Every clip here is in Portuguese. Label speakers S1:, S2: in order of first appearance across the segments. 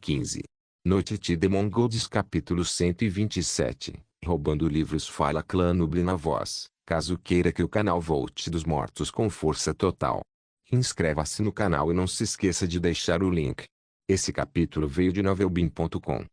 S1: 15. Noite de Mongols capítulo 127. Roubando livros. Fala clã Nubli na voz, caso queira que o canal volte dos mortos com força total. Inscreva-se no canal e não se esqueça de deixar o link. Esse capítulo veio de novelbean.com.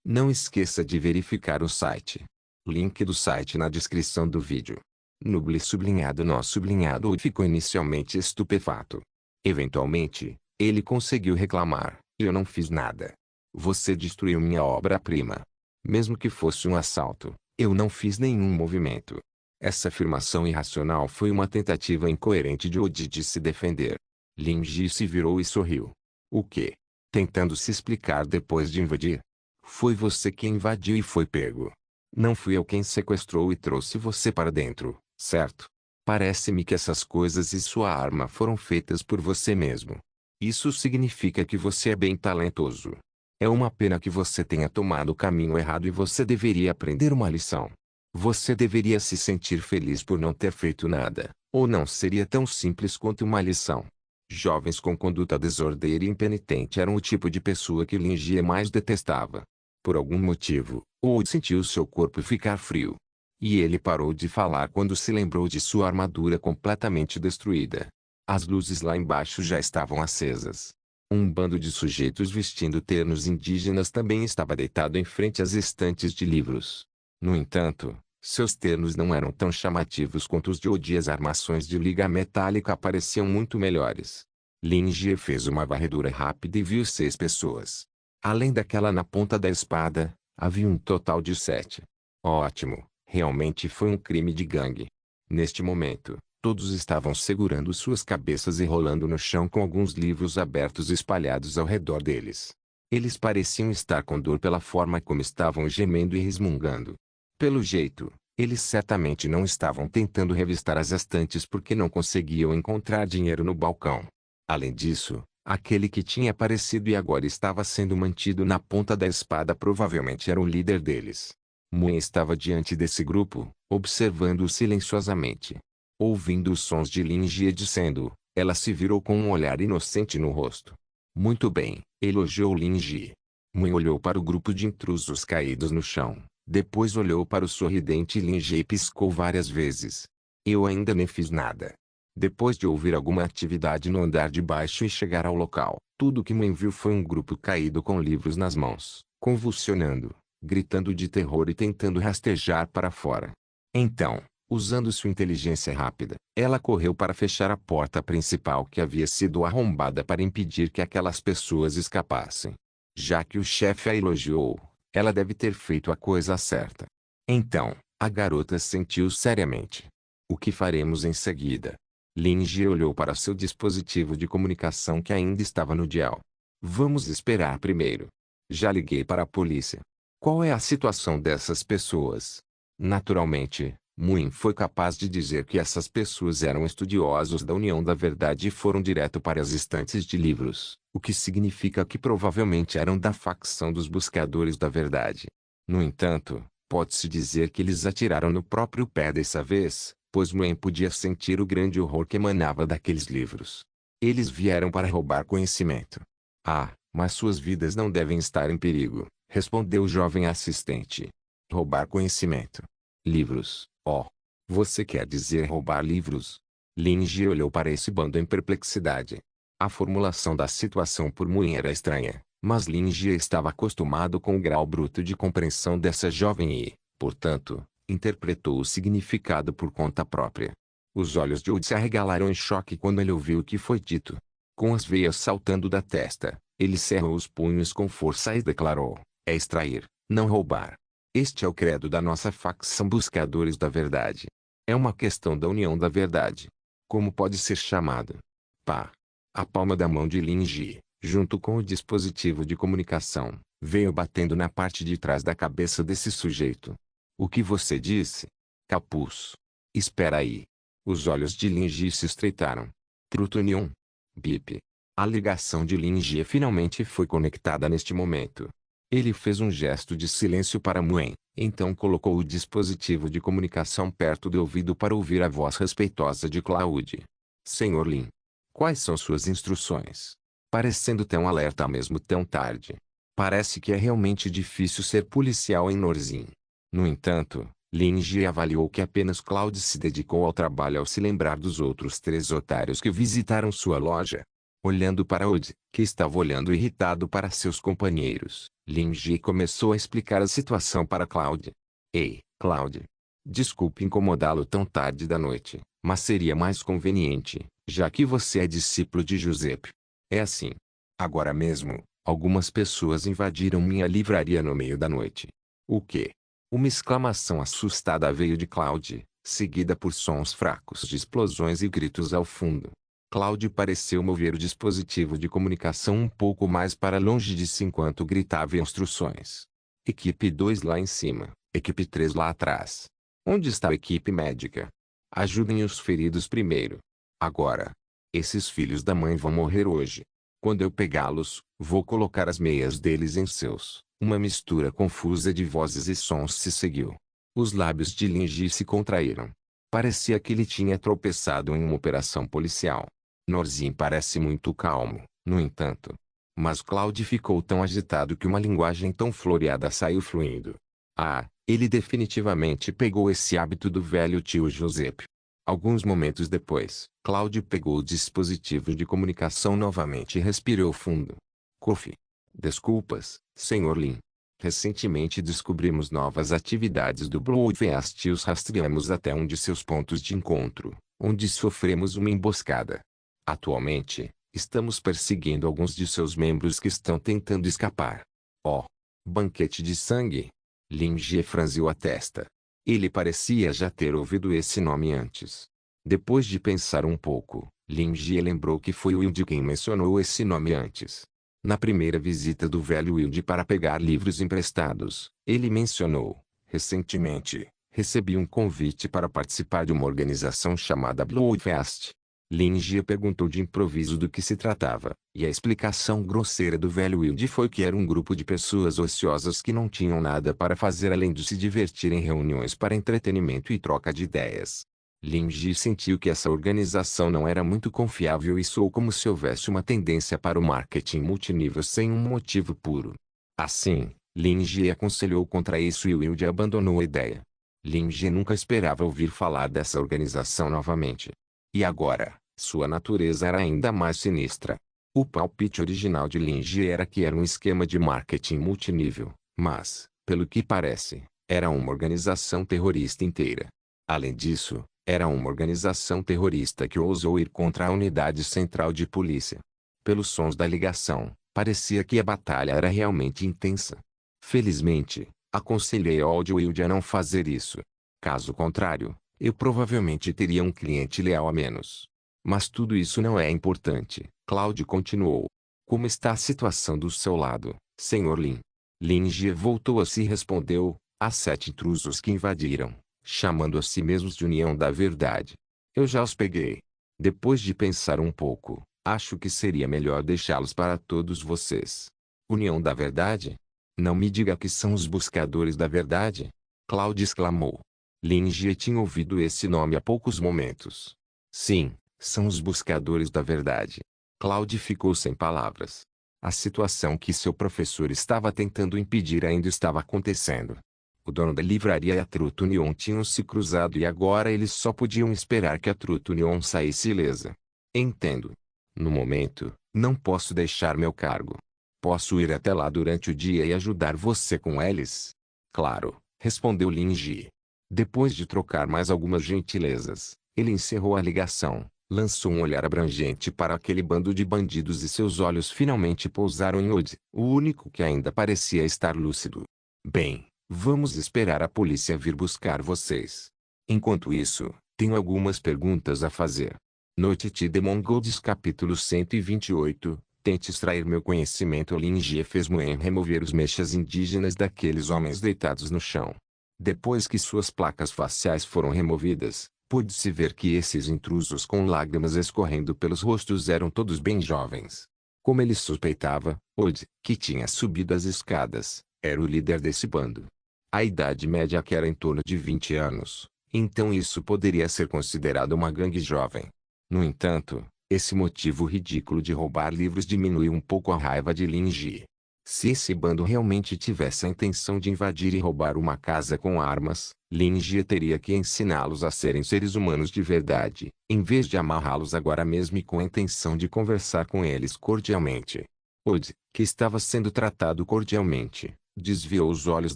S1: Não esqueça de verificar o site. Link do site na descrição do vídeo. Nubli sublinhado nó sublinhado ficou inicialmente estupefato. Eventualmente, ele conseguiu reclamar: eu não fiz nada. Você destruiu minha obra-prima. Mesmo que fosse um assalto, eu não fiz nenhum movimento. Essa afirmação irracional foi uma tentativa incoerente de Odi de se defender. Lin Ji se virou e sorriu. O quê? Tentando se explicar depois de invadir? Foi você quem invadiu e foi pego. Não fui eu quem sequestrou e trouxe você para dentro, certo? Parece-me que essas coisas e sua arma foram feitas por você mesmo. Isso significa que você é bem talentoso. É uma pena que você tenha tomado o caminho errado e você deveria aprender uma lição. Você deveria se sentir feliz por não ter feito nada, ou não seria tão simples quanto uma lição. Jovens com conduta desordeira e impenitente eram o tipo de pessoa que Lin Ji mais detestava. Por algum motivo, Old sentiu seu corpo ficar frio. E ele parou de falar quando se lembrou de sua armadura completamente destruída. As luzes lá embaixo já estavam acesas. Um bando de sujeitos vestindo ternos indígenas também estava deitado em frente às estantes de livros. No entanto, seus ternos não eram tão chamativos quanto os de Odi e as armações de liga metálica pareciam muito melhores. Lin Ji fez uma varredura rápida e viu 6 pessoas. Além daquela na ponta da espada, havia um total de 7. Ótimo, realmente foi um crime de gangue. Neste momento, todos estavam segurando suas cabeças e rolando no chão com alguns livros abertos espalhados ao redor deles. Eles pareciam estar com dor pela forma como estavam gemendo e resmungando. Pelo jeito, eles certamente não estavam tentando revistar as estantes porque não conseguiam encontrar dinheiro no balcão. Além disso, aquele que tinha aparecido e agora estava sendo mantido na ponta da espada provavelmente era o líder deles. Muen estava diante desse grupo, observando-o silenciosamente. Ouvindo os sons de Lin Ji dizendo, ela se virou com um olhar inocente no rosto. Muito bem, elogiou Lin Ji. Muen olhou para o grupo de intrusos caídos no chão, depois olhou para o sorridente Lin Ji e piscou várias vezes. Eu ainda nem fiz nada. Depois de ouvir alguma atividade no andar de baixo e chegar ao local, tudo que Muen viu foi um grupo caído com livros nas mãos, convulsionando, gritando de terror e tentando rastejar para fora. Então, usando sua inteligência rápida, ela correu para fechar a porta principal que havia sido arrombada para impedir que aquelas pessoas escapassem. Já que o chefe a elogiou, ela deve ter feito a coisa certa. Então, a garota sentiu seriamente. O que faremos em seguida? Lin Ji olhou para seu dispositivo de comunicação que ainda estava no dial. Vamos esperar primeiro. Já liguei para a polícia. Qual é a situação dessas pessoas? Naturalmente, Muen foi capaz de dizer que essas pessoas eram estudiosos da União da Verdade e foram direto para as estantes de livros, o que significa que provavelmente eram da facção dos Buscadores da Verdade. No entanto, pode-se dizer que eles atiraram no próprio pé dessa vez, pois Muen podia sentir o grande horror que emanava daqueles livros. Eles vieram para roubar conhecimento. Ah, mas suas vidas não devem estar em perigo, respondeu o jovem assistente. Roubar conhecimento. Livros, oh. Você quer dizer roubar livros? Lin Ji olhou para esse bando em perplexidade. A formulação da situação por Muen era estranha, mas Lin Ji estava acostumado com o grau bruto de compreensão dessa jovem e, portanto, interpretou o significado por conta própria. Os olhos de Wood se arregalaram em choque quando ele ouviu o que foi dito. Com as veias saltando da testa, ele cerrou os punhos com força e declarou: é extrair, não roubar. Este é o credo da nossa facção Buscadores da Verdade. É uma questão da União da Verdade. Como pode ser chamado? Pá. A palma da mão de Lin Ji, junto com o dispositivo de comunicação, veio batendo na parte de trás da cabeça desse sujeito. O que você disse? Capuz. Espera aí. Os olhos de Lin Ji se estreitaram. Trutonium. Bip. A ligação de Lin Ji finalmente foi conectada neste momento. Ele fez um gesto de silêncio para Muen, então colocou o dispositivo de comunicação perto do ouvido para ouvir a voz respeitosa de Claude. Senhor Lin. Quais são suas instruções? Parecendo tão alerta mesmo tão tarde. Parece que é realmente difícil ser policial em Norzin. No entanto, Lin Ji avaliou que apenas Cloud se dedicou ao trabalho ao se lembrar dos outros 3 otários que visitaram sua loja. Olhando para Old, que estava olhando irritado para seus companheiros, Lin Ji começou a explicar a situação para Cloud. Ei, Cloud. Desculpe incomodá-lo tão tarde da noite, mas seria mais conveniente, já que você é discípulo de Giuseppe. É assim. Agora mesmo, algumas pessoas invadiram minha livraria no meio da noite. O quê? Uma exclamação assustada veio de Cloud, seguida por sons fracos de explosões e gritos ao fundo. Cloud pareceu mover o dispositivo de comunicação um pouco mais para longe de si enquanto gritava instruções. Equipe 2 lá em cima, equipe 3 lá atrás. Onde está a equipe médica? Ajudem os feridos primeiro. Agora. Esses filhos da mãe vão morrer hoje. Quando eu pegá-los, vou colocar as meias deles em seus. Uma mistura confusa de vozes e sons se seguiu. Os lábios de Lin Ji se contraíram. Parecia que ele tinha tropeçado em uma operação policial. Norzin parece muito calmo, no entanto. Mas Cloud ficou tão agitado que uma linguagem tão floreada saiu fluindo. Ah, ele definitivamente pegou esse hábito do velho tio Giuseppe. Alguns momentos depois, Cloud pegou o dispositivo de comunicação novamente e respirou fundo. Kofi. Desculpas, Sr. Lin. Recentemente descobrimos novas atividades do Bloodfest e os rastreamos até um de seus pontos de encontro, onde sofremos uma emboscada. Atualmente, estamos perseguindo alguns de seus membros que estão tentando escapar. Oh! Banquete de sangue? Lin Ji franziu a testa. Ele parecia já ter ouvido esse nome antes. Depois de pensar um pouco, Lin Ji lembrou que foi Wilde quem mencionou esse nome antes. Na primeira visita do velho Wilde para pegar livros emprestados, ele mencionou, recentemente, recebi um convite para participar de uma organização chamada Bloodfest. Lin Ji perguntou de improviso do que se tratava, e a explicação grosseira do velho Wilde foi que era um grupo de pessoas ociosas que não tinham nada para fazer além de se divertir em reuniões para entretenimento e troca de ideias. Lin Ji sentiu que essa organização não era muito confiável e soou como se houvesse uma tendência para o marketing multinível sem um motivo puro. Assim, Lin Ji aconselhou contra isso e Wilde abandonou a ideia. Lin Ji nunca esperava ouvir falar dessa organização novamente. E agora, sua natureza era ainda mais sinistra. O palpite original de Lin Ji era que era um esquema de marketing multinível, mas, pelo que parece, era uma organização terrorista inteira. Além disso, era uma organização terrorista que ousou ir contra a unidade central de polícia. Pelos sons da ligação, parecia que a batalha era realmente intensa. Felizmente, aconselhei Old Wilde a não fazer isso. Caso contrário, eu provavelmente teria um cliente leal a menos. Mas tudo isso não é importante, Cloud continuou. Como está a situação do seu lado, Sr. Lin? Lin Ji voltou a si e respondeu, há 7 intrusos que invadiram, chamando a si mesmos de União da Verdade. Eu já os peguei. Depois de pensar um pouco, acho que seria melhor deixá-los para todos vocês. União da Verdade? Não me diga que são os buscadores da verdade? Cloud exclamou. Lin Ji tinha ouvido esse nome há poucos momentos. Sim, são os buscadores da verdade. Cloud ficou sem palavras. A situação que seu professor estava tentando impedir ainda estava acontecendo. O dono da livraria e a Trutunion tinham se cruzado e agora eles só podiam esperar que a Trutunion saísse ilesa. Entendo. No momento, não posso deixar meu cargo. Posso ir até lá durante o dia e ajudar você com eles? Claro, respondeu Lin Ji. Depois de trocar mais algumas gentilezas, ele encerrou a ligação, lançou um olhar abrangente para aquele bando de bandidos e seus olhos finalmente pousaram em Old, o único que ainda parecia estar lúcido. Bem, vamos esperar a polícia vir buscar vocês. Enquanto isso, tenho algumas perguntas a fazer. Noite de Mongols capítulo 128, tente extrair meu conhecimento. Lin Ji fez Muen remover os mechas indígenas daqueles homens deitados no chão. Depois que suas placas faciais foram removidas, pôde-se ver que esses intrusos com lágrimas escorrendo pelos rostos eram todos bem jovens. Como ele suspeitava, Old, que tinha subido as escadas, era o líder desse bando. A idade média que era em torno de 20 anos, então isso poderia ser considerado uma gangue jovem. No entanto, esse motivo ridículo de roubar livros diminuiu um pouco a raiva de Lin Ji. Se esse bando realmente tivesse a intenção de invadir e roubar uma casa com armas, Lin Jie teria que ensiná-los a serem seres humanos de verdade, em vez de amarrá-los agora mesmo e com a intenção de conversar com eles cordialmente. Od, que estava sendo tratado cordialmente, desviou os olhos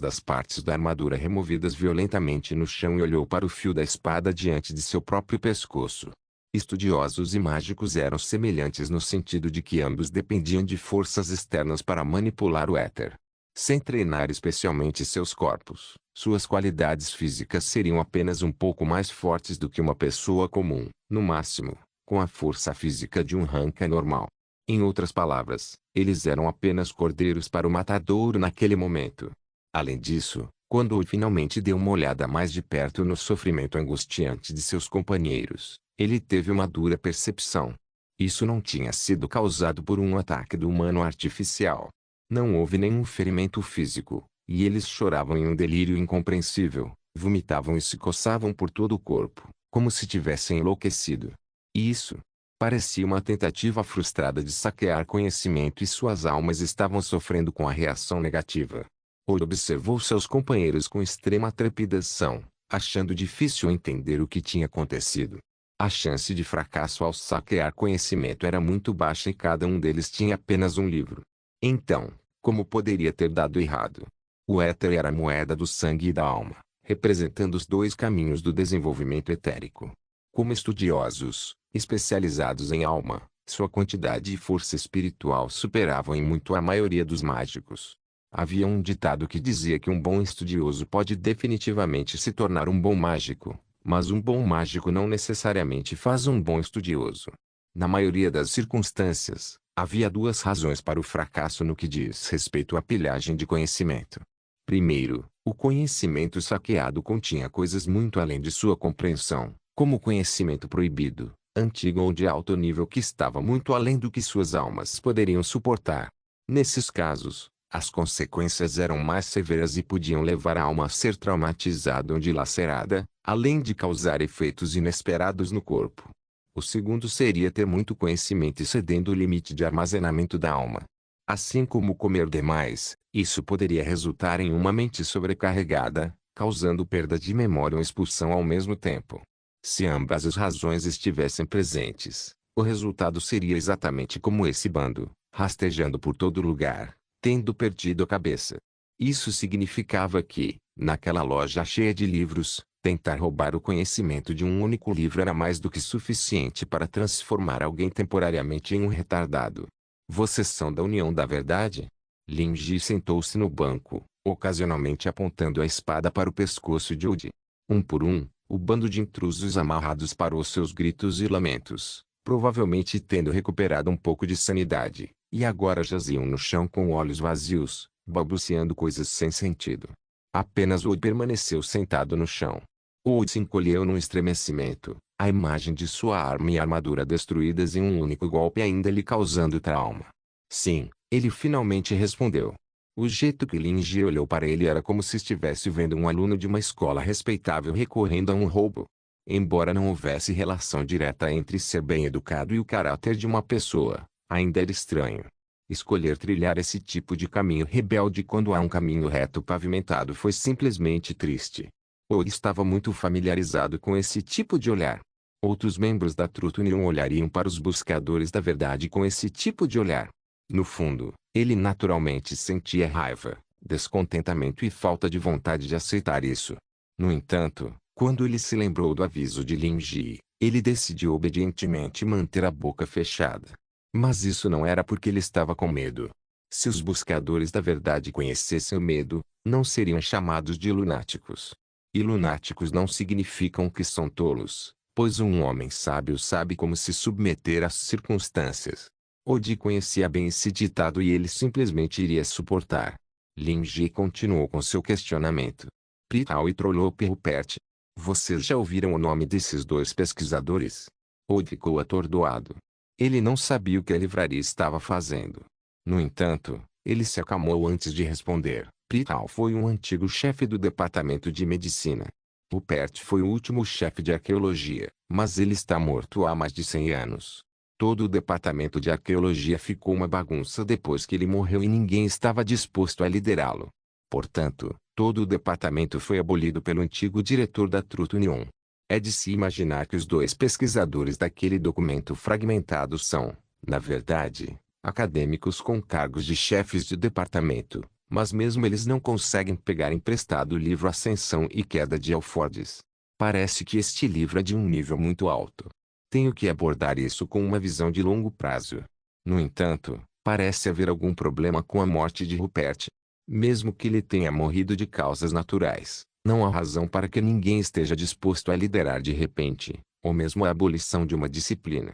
S1: das partes da armadura removidas violentamente no chão e olhou para o fio da espada diante de seu próprio pescoço. Estudiosos e mágicos eram semelhantes no sentido de que ambos dependiam de forças externas para manipular o éter. Sem treinar especialmente seus corpos, suas qualidades físicas seriam apenas um pouco mais fortes do que uma pessoa comum, no máximo, com a força física de um Hanka normal. Em outras palavras, eles eram apenas cordeiros para o matadouro naquele momento. Além disso, quando Od finalmente deu uma olhada mais de perto no sofrimento angustiante de seus companheiros, ele teve uma dura percepção. Isso não tinha sido causado por um ataque do humano artificial. Não houve nenhum ferimento físico, e eles choravam em um delírio incompreensível, vomitavam e se coçavam por todo o corpo, como se tivessem enlouquecido. Isso parecia uma tentativa frustrada de saquear conhecimento e suas almas estavam sofrendo com a reação negativa. Od observou seus companheiros com extrema trepidação, achando difícil entender o que tinha acontecido. A chance de fracasso ao saquear conhecimento era muito baixa e cada um deles tinha apenas um livro. Então, como poderia ter dado errado? O éter era a moeda do sangue e da alma, representando os dois caminhos do desenvolvimento etérico. Como estudiosos, especializados em alma, sua quantidade e força espiritual superavam em muito a maioria dos mágicos. Havia um ditado que dizia que um bom estudioso pode definitivamente se tornar um bom mágico. Mas um bom mágico não necessariamente faz um bom estudioso. Na maioria das circunstâncias, havia duas razões para o fracasso no que diz respeito à pilhagem de conhecimento. Primeiro, o conhecimento saqueado continha coisas muito além de sua compreensão, como o conhecimento proibido, antigo ou de alto nível que estava muito além do que suas almas poderiam suportar. Nesses casos, as consequências eram mais severas e podiam levar a alma a ser traumatizada ou dilacerada, além de causar efeitos inesperados no corpo. O segundo seria ter muito conhecimento excedendo o limite de armazenamento da alma. Assim como comer demais, isso poderia resultar em uma mente sobrecarregada, causando perda de memória ou expulsão ao mesmo tempo. Se ambas as razões estivessem presentes, o resultado seria exatamente como esse bando, rastejando por todo lugar, tendo perdido a cabeça. Isso significava que, naquela loja cheia de livros, tentar roubar o conhecimento de um único livro era mais do que suficiente para transformar alguém temporariamente em um retardado. Vocês são da União da Verdade? Lin Jie sentou-se no banco, ocasionalmente apontando a espada para o pescoço de Od. Um por um, o bando de intrusos amarrados parou seus gritos e lamentos, provavelmente tendo recuperado um pouco de sanidade, e agora jaziam no chão com olhos vazios, balbuciando coisas sem sentido. Apenas Od permaneceu sentado no chão. Od se encolheu num estremecimento, a imagem de sua arma e armadura destruídas em um único golpe ainda lhe causando trauma. Sim, ele finalmente respondeu. O jeito que Lin Jie olhou para ele era como se estivesse vendo um aluno de uma escola respeitável recorrendo a um roubo. Embora não houvesse relação direta entre ser bem educado e o caráter de uma pessoa, ainda era estranho. Escolher trilhar esse tipo de caminho rebelde quando há um caminho reto pavimentado foi simplesmente triste. Ou estava muito familiarizado com esse tipo de olhar. Outros membros da Truth Union olhariam para os buscadores da verdade com esse tipo de olhar. No fundo, ele naturalmente sentia raiva, descontentamento e falta de vontade de aceitar isso. No entanto, quando ele se lembrou do aviso de Lin Jie, ele decidiu obedientemente manter a boca fechada. Mas isso não era porque ele estava com medo. Se os buscadores da verdade conhecessem o medo, não seriam chamados de lunáticos. E lunáticos não significam que são tolos, pois um homem sábio sabe como se submeter às circunstâncias. Od conhecia bem esse ditado e ele simplesmente iria suportar. Lin Jie continuou com seu questionamento. Prital e Trollope Rupert. Vocês já ouviram o nome desses dois pesquisadores? Od ficou atordoado. Ele não sabia o que a livraria estava fazendo. No entanto, ele se acalmou antes de responder. Prital foi um antigo chefe do departamento de medicina. Rupert foi o último chefe de arqueologia, mas ele está morto há mais de 100 anos. Todo o departamento de arqueologia ficou uma bagunça depois que ele morreu e ninguém estava disposto a liderá-lo. Portanto, todo o departamento foi abolido pelo antigo diretor da Truth Union. É de se imaginar que os dois pesquisadores daquele documento fragmentado são, na verdade, acadêmicos com cargos de chefes de departamento, mas mesmo eles não conseguem pegar emprestado o livro Ascensão e Queda de Alfordes. Parece que este livro é de um nível muito alto. Tenho que abordar isso com uma visão de longo prazo. No entanto, parece haver algum problema com a morte de Rupert. Mesmo que ele tenha morrido de causas naturais, não há razão para que ninguém esteja disposto a liderar de repente, ou mesmo a abolição de uma disciplina.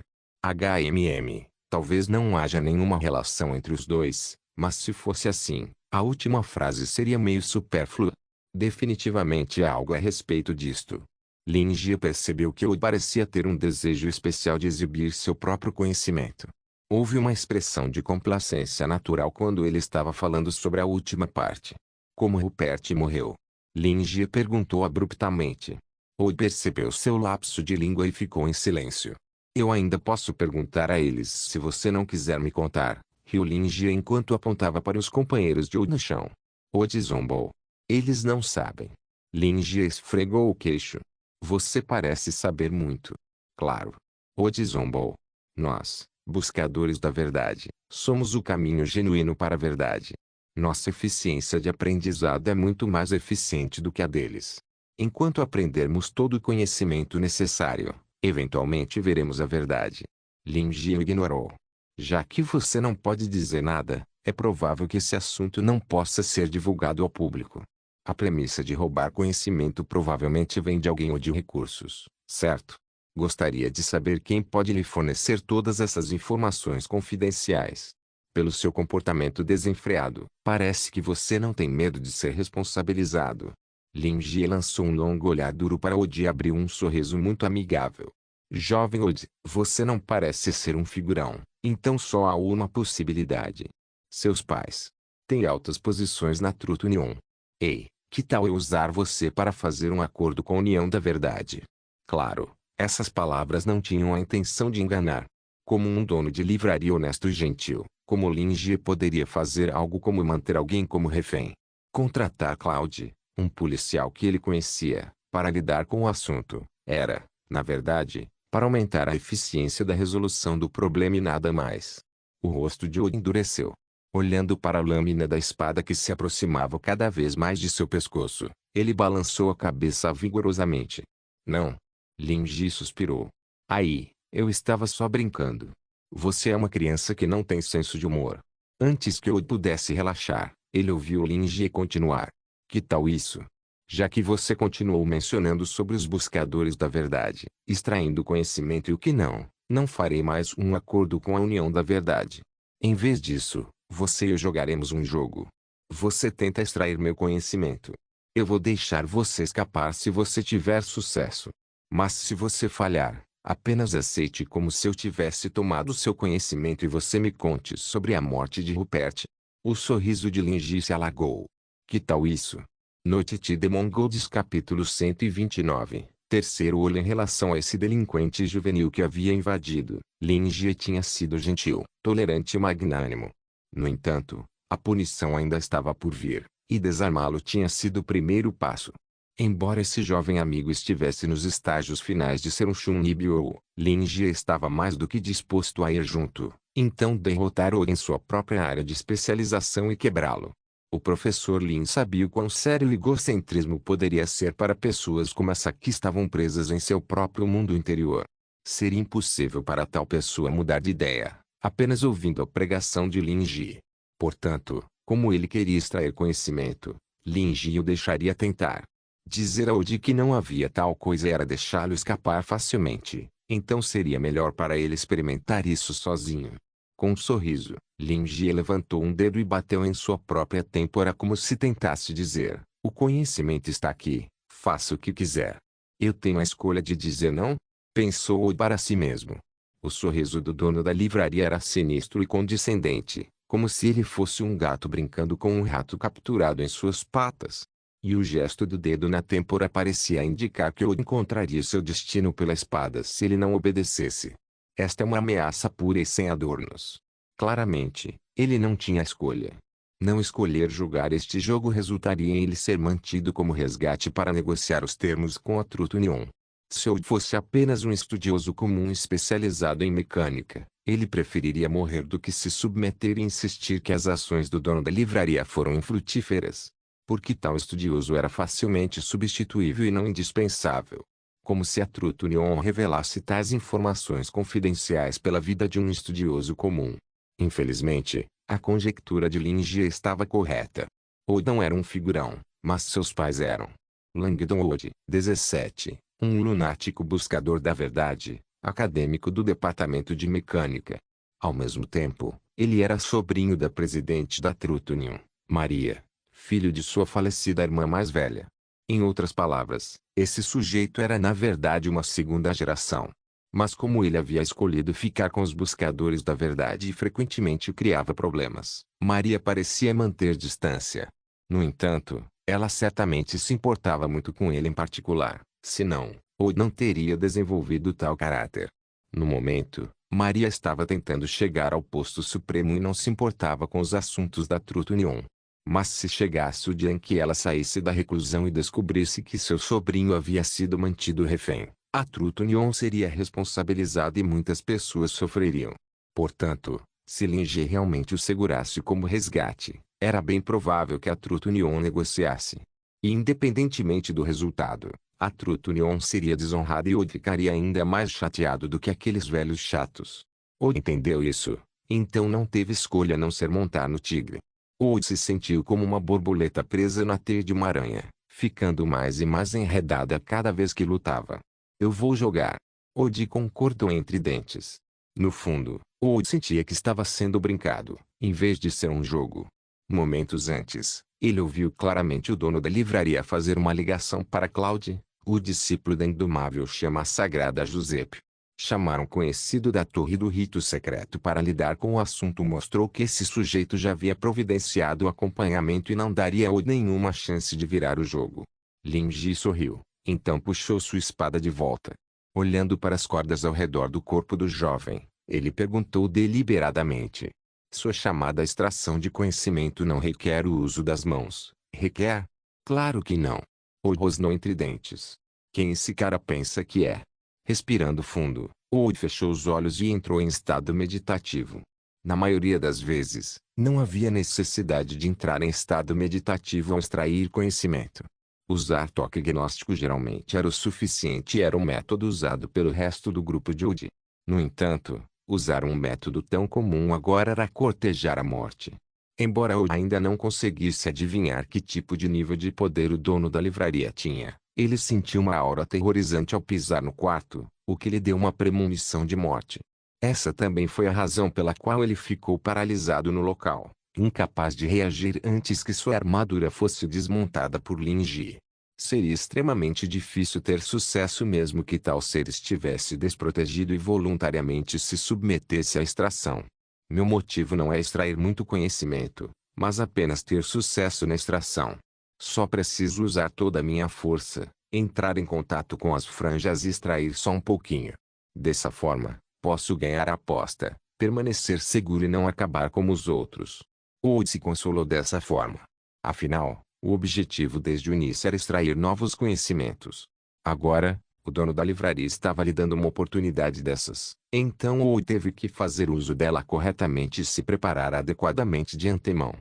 S1: Talvez não haja nenhuma relação entre os dois, mas se fosse assim, a última frase seria meio supérflua. Definitivamente há algo a respeito disto. Lin Jie percebeu que Wood parecia ter um desejo especial de exibir seu próprio conhecimento. Houve uma expressão de complacência natural quando ele estava falando sobre a última parte. Como Rupert morreu? Lin Jie perguntou abruptamente. Wood percebeu seu lapso de língua e ficou em silêncio. Eu ainda posso perguntar a eles se você não quiser me contar, riu Lin Jie enquanto apontava para os companheiros de Wood no chão. Wood zombou. Eles não sabem. Lin Jie esfregou o queixo. Você parece saber muito. Claro. Wood zombou. Nós, buscadores da verdade, somos o caminho genuíno para a verdade. Nossa eficiência de aprendizado é muito mais eficiente do que a deles. Enquanto aprendermos todo o conhecimento necessário, eventualmente veremos a verdade. Lin Jie ignorou. Já que você não pode dizer nada, é provável que esse assunto não possa ser divulgado ao público. A premissa de roubar conhecimento provavelmente vem de alguém ou de recursos, certo? Gostaria de saber quem pode lhe fornecer todas essas informações confidenciais. Pelo seu comportamento desenfreado, parece que você não tem medo de ser responsabilizado. Lin Jie lançou um longo olhar duro para Wood e abriu um sorriso muito amigável. Jovem Wood, você não parece ser um figurão, então só há uma possibilidade. Seus pais têm altas posições na Truth Union. Ei, que tal eu usar você para fazer um acordo com a União da Verdade? Claro, essas palavras não tinham a intenção de enganar. Como um dono de livraria honesto e gentil, como Lin Jie poderia fazer algo como manter alguém como refém? Contratar Claude, um policial que ele conhecia, para lidar com o assunto, era, na verdade, para aumentar a eficiência da resolução do problema e nada mais. O rosto de Wood endureceu. Olhando para a lâmina da espada que se aproximava cada vez mais de seu pescoço, ele balançou a cabeça vigorosamente. Não. Lin Jie suspirou. Aí, eu estava só brincando. Você é uma criança que não tem senso de humor. Antes que Wood pudesse relaxar, ele ouviu Lin Jie continuar. Que tal isso? Já que você continuou mencionando sobre os buscadores da verdade, extraindo conhecimento e o que não farei mais um acordo com a União da Verdade. Em vez disso, você e eu jogaremos um jogo. Você tenta extrair meu conhecimento. Eu vou deixar você escapar se você tiver sucesso. Mas se você falhar, apenas aceite como se eu tivesse tomado seu conhecimento e você me conte sobre a morte de Rupert. O sorriso de Lin Jie se alagou. Que tal isso? Noite de Mongols capítulo 129. Terceiro olho em relação a esse delinquente juvenil que havia invadido. Lin Jie tinha sido gentil, tolerante e magnânimo. No entanto, a punição ainda estava por vir, e desarmá-lo tinha sido o primeiro passo. Embora esse jovem amigo estivesse nos estágios finais de ser um Shunibyo, Lin Jie estava mais do que disposto a ir junto, então derrotar-o em sua própria área de especialização e quebrá-lo. O professor Lin sabia o quão sério o egocentrismo poderia ser para pessoas como essa que estavam presas em seu próprio mundo interior. Seria impossível para tal pessoa mudar de ideia, apenas ouvindo a pregação de Lin Jie. Portanto, como ele queria extrair conhecimento, Lin Jie o deixaria tentar. Dizer a Wood que não havia tal coisa era deixá-lo escapar facilmente, então seria melhor para ele experimentar isso sozinho. Com um sorriso, Lin Jie levantou um dedo e bateu em sua própria têmpora como se tentasse dizer, o conhecimento está aqui, faça o que quiser. Eu tenho a escolha de dizer não? Pensou Wood para si mesmo. O sorriso do dono da livraria era sinistro e condescendente, como se ele fosse um gato brincando com um rato capturado em suas patas. E o gesto do dedo na têmpora parecia indicar que Wood encontraria seu destino pela espada se ele não obedecesse. Esta é uma ameaça pura e sem adornos. Claramente, ele não tinha escolha. Não escolher jogar este jogo resultaria em ele ser mantido como resgate para negociar os termos com a Truth Union. Se eu fosse apenas um estudioso comum especializado em mecânica, ele preferiria morrer do que se submeter e insistir que as ações do dono da livraria foram infrutíferas. Porque tal estudioso era facilmente substituível e não indispensável. Como se a Truth Union revelasse tais informações confidenciais pela vida de um estudioso comum. Infelizmente, a conjectura de Lin-Jie estava correta. Old não era um figurão, mas seus pais eram. Langdon Old, 17, um lunático buscador da verdade, acadêmico do departamento de mecânica. Ao mesmo tempo, ele era sobrinho da presidente da Truth Union, Maria, filho de sua falecida irmã mais velha. Em outras palavras, esse sujeito era na verdade uma segunda geração. Mas como ele havia escolhido ficar com os buscadores da verdade e frequentemente criava problemas, Maria parecia manter distância. No entanto, ela certamente se importava muito com ele em particular, senão, ou não teria desenvolvido tal caráter. No momento, Maria estava tentando chegar ao posto supremo e não se importava com os assuntos da Truth Union. Mas se chegasse o dia em que ela saísse da reclusão e descobrisse que seu sobrinho havia sido mantido refém, a Truth Union seria responsabilizada e muitas pessoas sofreriam. Portanto, se Lin-Jie realmente o segurasse como resgate, era bem provável que a Truth Union negociasse. E independentemente do resultado, a Truth Union seria desonrada e Old ficaria ainda mais chateado do que aqueles velhos chatos. Old entendeu isso, então não teve escolha a não ser montar no tigre. Old se sentiu como uma borboleta presa na teia de uma aranha, ficando mais e mais enredada cada vez que lutava. Eu vou jogar. Old concordou entre dentes. No fundo, Old sentia que estava sendo brincado, em vez de ser um jogo. Momentos antes, ele ouviu claramente o dono da livraria fazer uma ligação para Claude, o discípulo da indomável chama sagrada Giuseppe. Chamar um conhecido da torre do rito secreto para lidar com o assunto mostrou que esse sujeito já havia providenciado o acompanhamento e não daria a Old nenhuma chance de virar o jogo. Lin-Jie sorriu. Então puxou sua espada de volta. Olhando para as cordas ao redor do corpo do jovem, ele perguntou deliberadamente. Sua chamada extração de conhecimento não requer o uso das mãos, requer? Claro que não. Old rosnou entre dentes. Quem esse cara pensa que é? Respirando fundo, Old fechou os olhos e entrou em estado meditativo. Na maioria das vezes, não havia necessidade de entrar em estado meditativo ao extrair conhecimento. Usar toque gnóstico geralmente era o suficiente e era o método usado pelo resto do grupo de Old. No entanto, usar um método tão comum agora era cortejar a morte. Embora Old ainda não conseguisse adivinhar que tipo de nível de poder o dono da livraria tinha, ele sentiu uma aura aterrorizante ao pisar no quarto, o que lhe deu uma premonição de morte. Essa também foi a razão pela qual ele ficou paralisado no local, incapaz de reagir antes que sua armadura fosse desmontada por Lin-Jie. Seria extremamente difícil ter sucesso mesmo que tal ser estivesse desprotegido e voluntariamente se submetesse à extração. Meu motivo não é extrair muito conhecimento, mas apenas ter sucesso na extração. Só preciso usar toda a minha força, entrar em contato com as franjas e extrair só um pouquinho. Dessa forma, posso ganhar a aposta, permanecer seguro e não acabar como os outros. Old se consolou dessa forma. Afinal, o objetivo desde o início era extrair novos conhecimentos. Agora, o dono da livraria estava lhe dando uma oportunidade dessas. Então Old teve que fazer uso dela corretamente e se preparar adequadamente de antemão.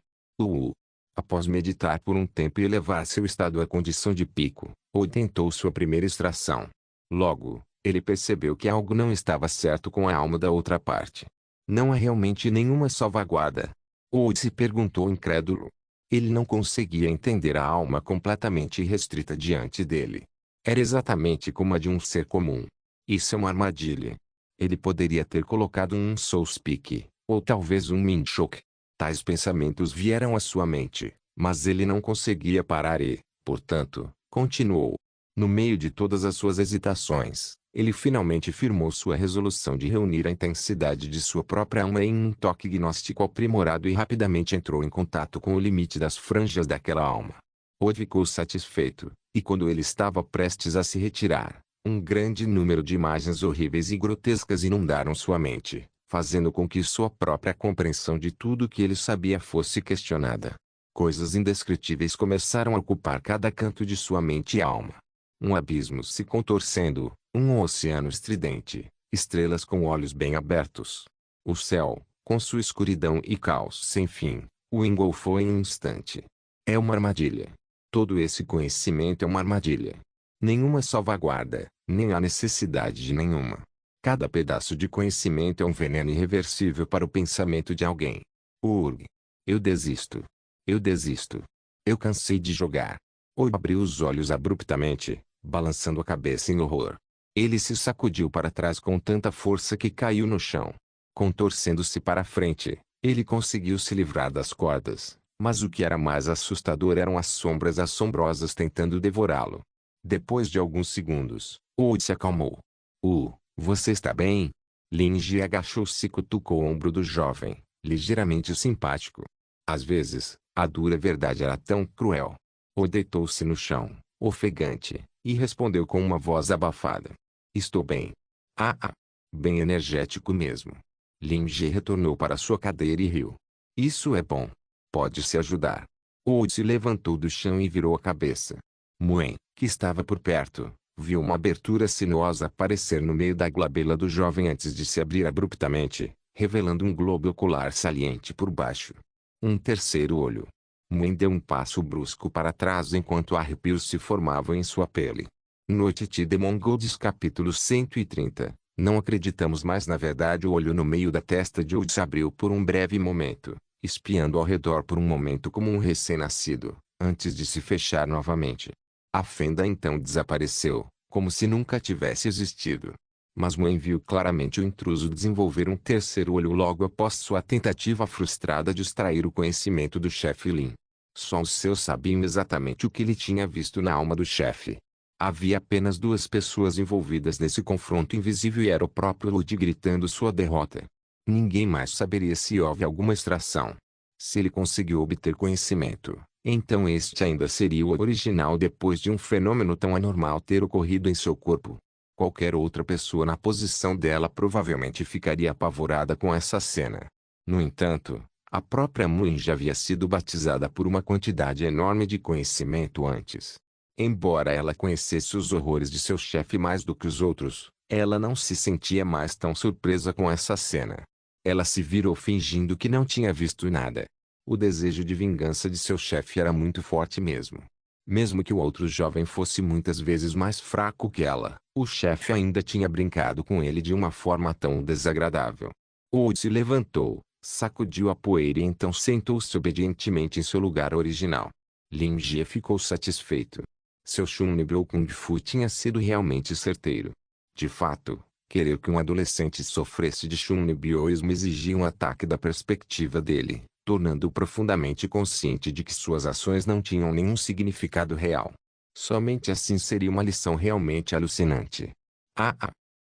S1: Após meditar por um tempo e elevar seu estado à condição de pico, Old tentou sua primeira extração. Logo, ele percebeu que algo não estava certo com a alma da outra parte. Não há realmente nenhuma salvaguarda. Old se perguntou incrédulo. Ele não conseguia entender a alma completamente restrita diante dele. Era exatamente como a de um ser comum. Isso é uma armadilha. Ele poderia ter colocado um Soulspeak, ou talvez um Minchok. Tais pensamentos vieram à sua mente, mas ele não conseguia parar e, portanto, continuou. No meio de todas as suas hesitações, ele finalmente firmou sua resolução de reunir a intensidade de sua própria alma em um toque gnóstico aprimorado e rapidamente entrou em contato com o limite das franjas daquela alma. Old ficou satisfeito, e quando ele estava prestes a se retirar, Um grande número de imagens horríveis e grotescas inundaram sua mente, fazendo com que sua própria compreensão de tudo que ele sabia fosse questionada. Coisas indescritíveis começaram a ocupar cada canto de sua mente e alma. Um abismo se contorcendo, um oceano estridente, estrelas com olhos bem abertos. O céu, com sua escuridão e caos sem fim, o engolfou em um instante. É uma armadilha. Todo esse conhecimento é uma armadilha. Nenhuma salvaguarda, nem há necessidade de nenhuma. Cada pedaço de conhecimento é um veneno irreversível para o pensamento de alguém. Urg. Eu desisto. Eu desisto. Eu cansei de jogar. Ou abriu os olhos abruptamente, balançando a cabeça em horror. Ele se sacudiu para trás com tanta força que caiu no chão. Contorcendo-se para a frente, ele conseguiu se livrar das cordas, mas o que era mais assustador eram as sombras assombrosas tentando devorá-lo. Depois de alguns segundos, Wood se acalmou. Você está bem? Lin Ji agachou-se e cutucou o ombro do jovem, ligeiramente simpático. Às vezes, a dura verdade era tão cruel. O deitou-se no chão, ofegante, e respondeu com uma voz abafada. Estou bem. Bem energético mesmo. Lin Ji retornou para sua cadeira e riu. Isso é bom. Pode-se ajudar. Wood se levantou do chão e virou a cabeça. Muen, que estava por perto, viu uma abertura sinuosa aparecer no meio da glabela do jovem antes de se abrir abruptamente, revelando um globo ocular saliente por baixo. Um terceiro olho. Muen deu um passo brusco para trás enquanto arrepios se formavam em sua pele. Noite de Mongols capítulo 130. Não acreditamos mais na verdade. O olho no meio da testa de Wood se abriu por um breve momento, espiando ao redor por um momento como um recém-nascido, antes de se fechar novamente. A fenda então desapareceu, como se nunca tivesse existido. Mas Muen viu claramente o intruso desenvolver um terceiro olho logo após sua tentativa frustrada de extrair o conhecimento do chefe Lin. Só os seus sabiam exatamente o que ele tinha visto na alma do chefe. Havia apenas duas pessoas envolvidas nesse confronto invisível e era o próprio Lud gritando sua derrota. Ninguém mais saberia se houve alguma extração. Se ele conseguiu obter conhecimento, então este ainda seria o original depois de um fenômeno tão anormal ter ocorrido em seu corpo. Qualquer outra pessoa na posição dela provavelmente ficaria apavorada com essa cena. No entanto, a própria Muen já havia sido batizada por uma quantidade enorme de conhecimento antes. Embora ela conhecesse os horrores de seu chefe mais do que os outros, ela não se sentia mais tão surpresa com essa cena. Ela se virou fingindo que não tinha visto nada. O desejo de vingança de seu chefe era muito forte mesmo. Mesmo que o outro jovem fosse muitas vezes mais fraco que ela, o chefe ainda tinha brincado com ele de uma forma tão desagradável. Wood se levantou, sacudiu a poeira e então sentou-se obedientemente em seu lugar original. Lin Ji ficou satisfeito. Seu Shunnibyou Kung Fu tinha sido realmente certeiro. De fato, querer que um adolescente sofresse de Shunnibyouismo exigia um ataque da perspectiva dele, tornando-o profundamente consciente de que suas ações não tinham nenhum significado real. Somente assim seria uma lição realmente alucinante.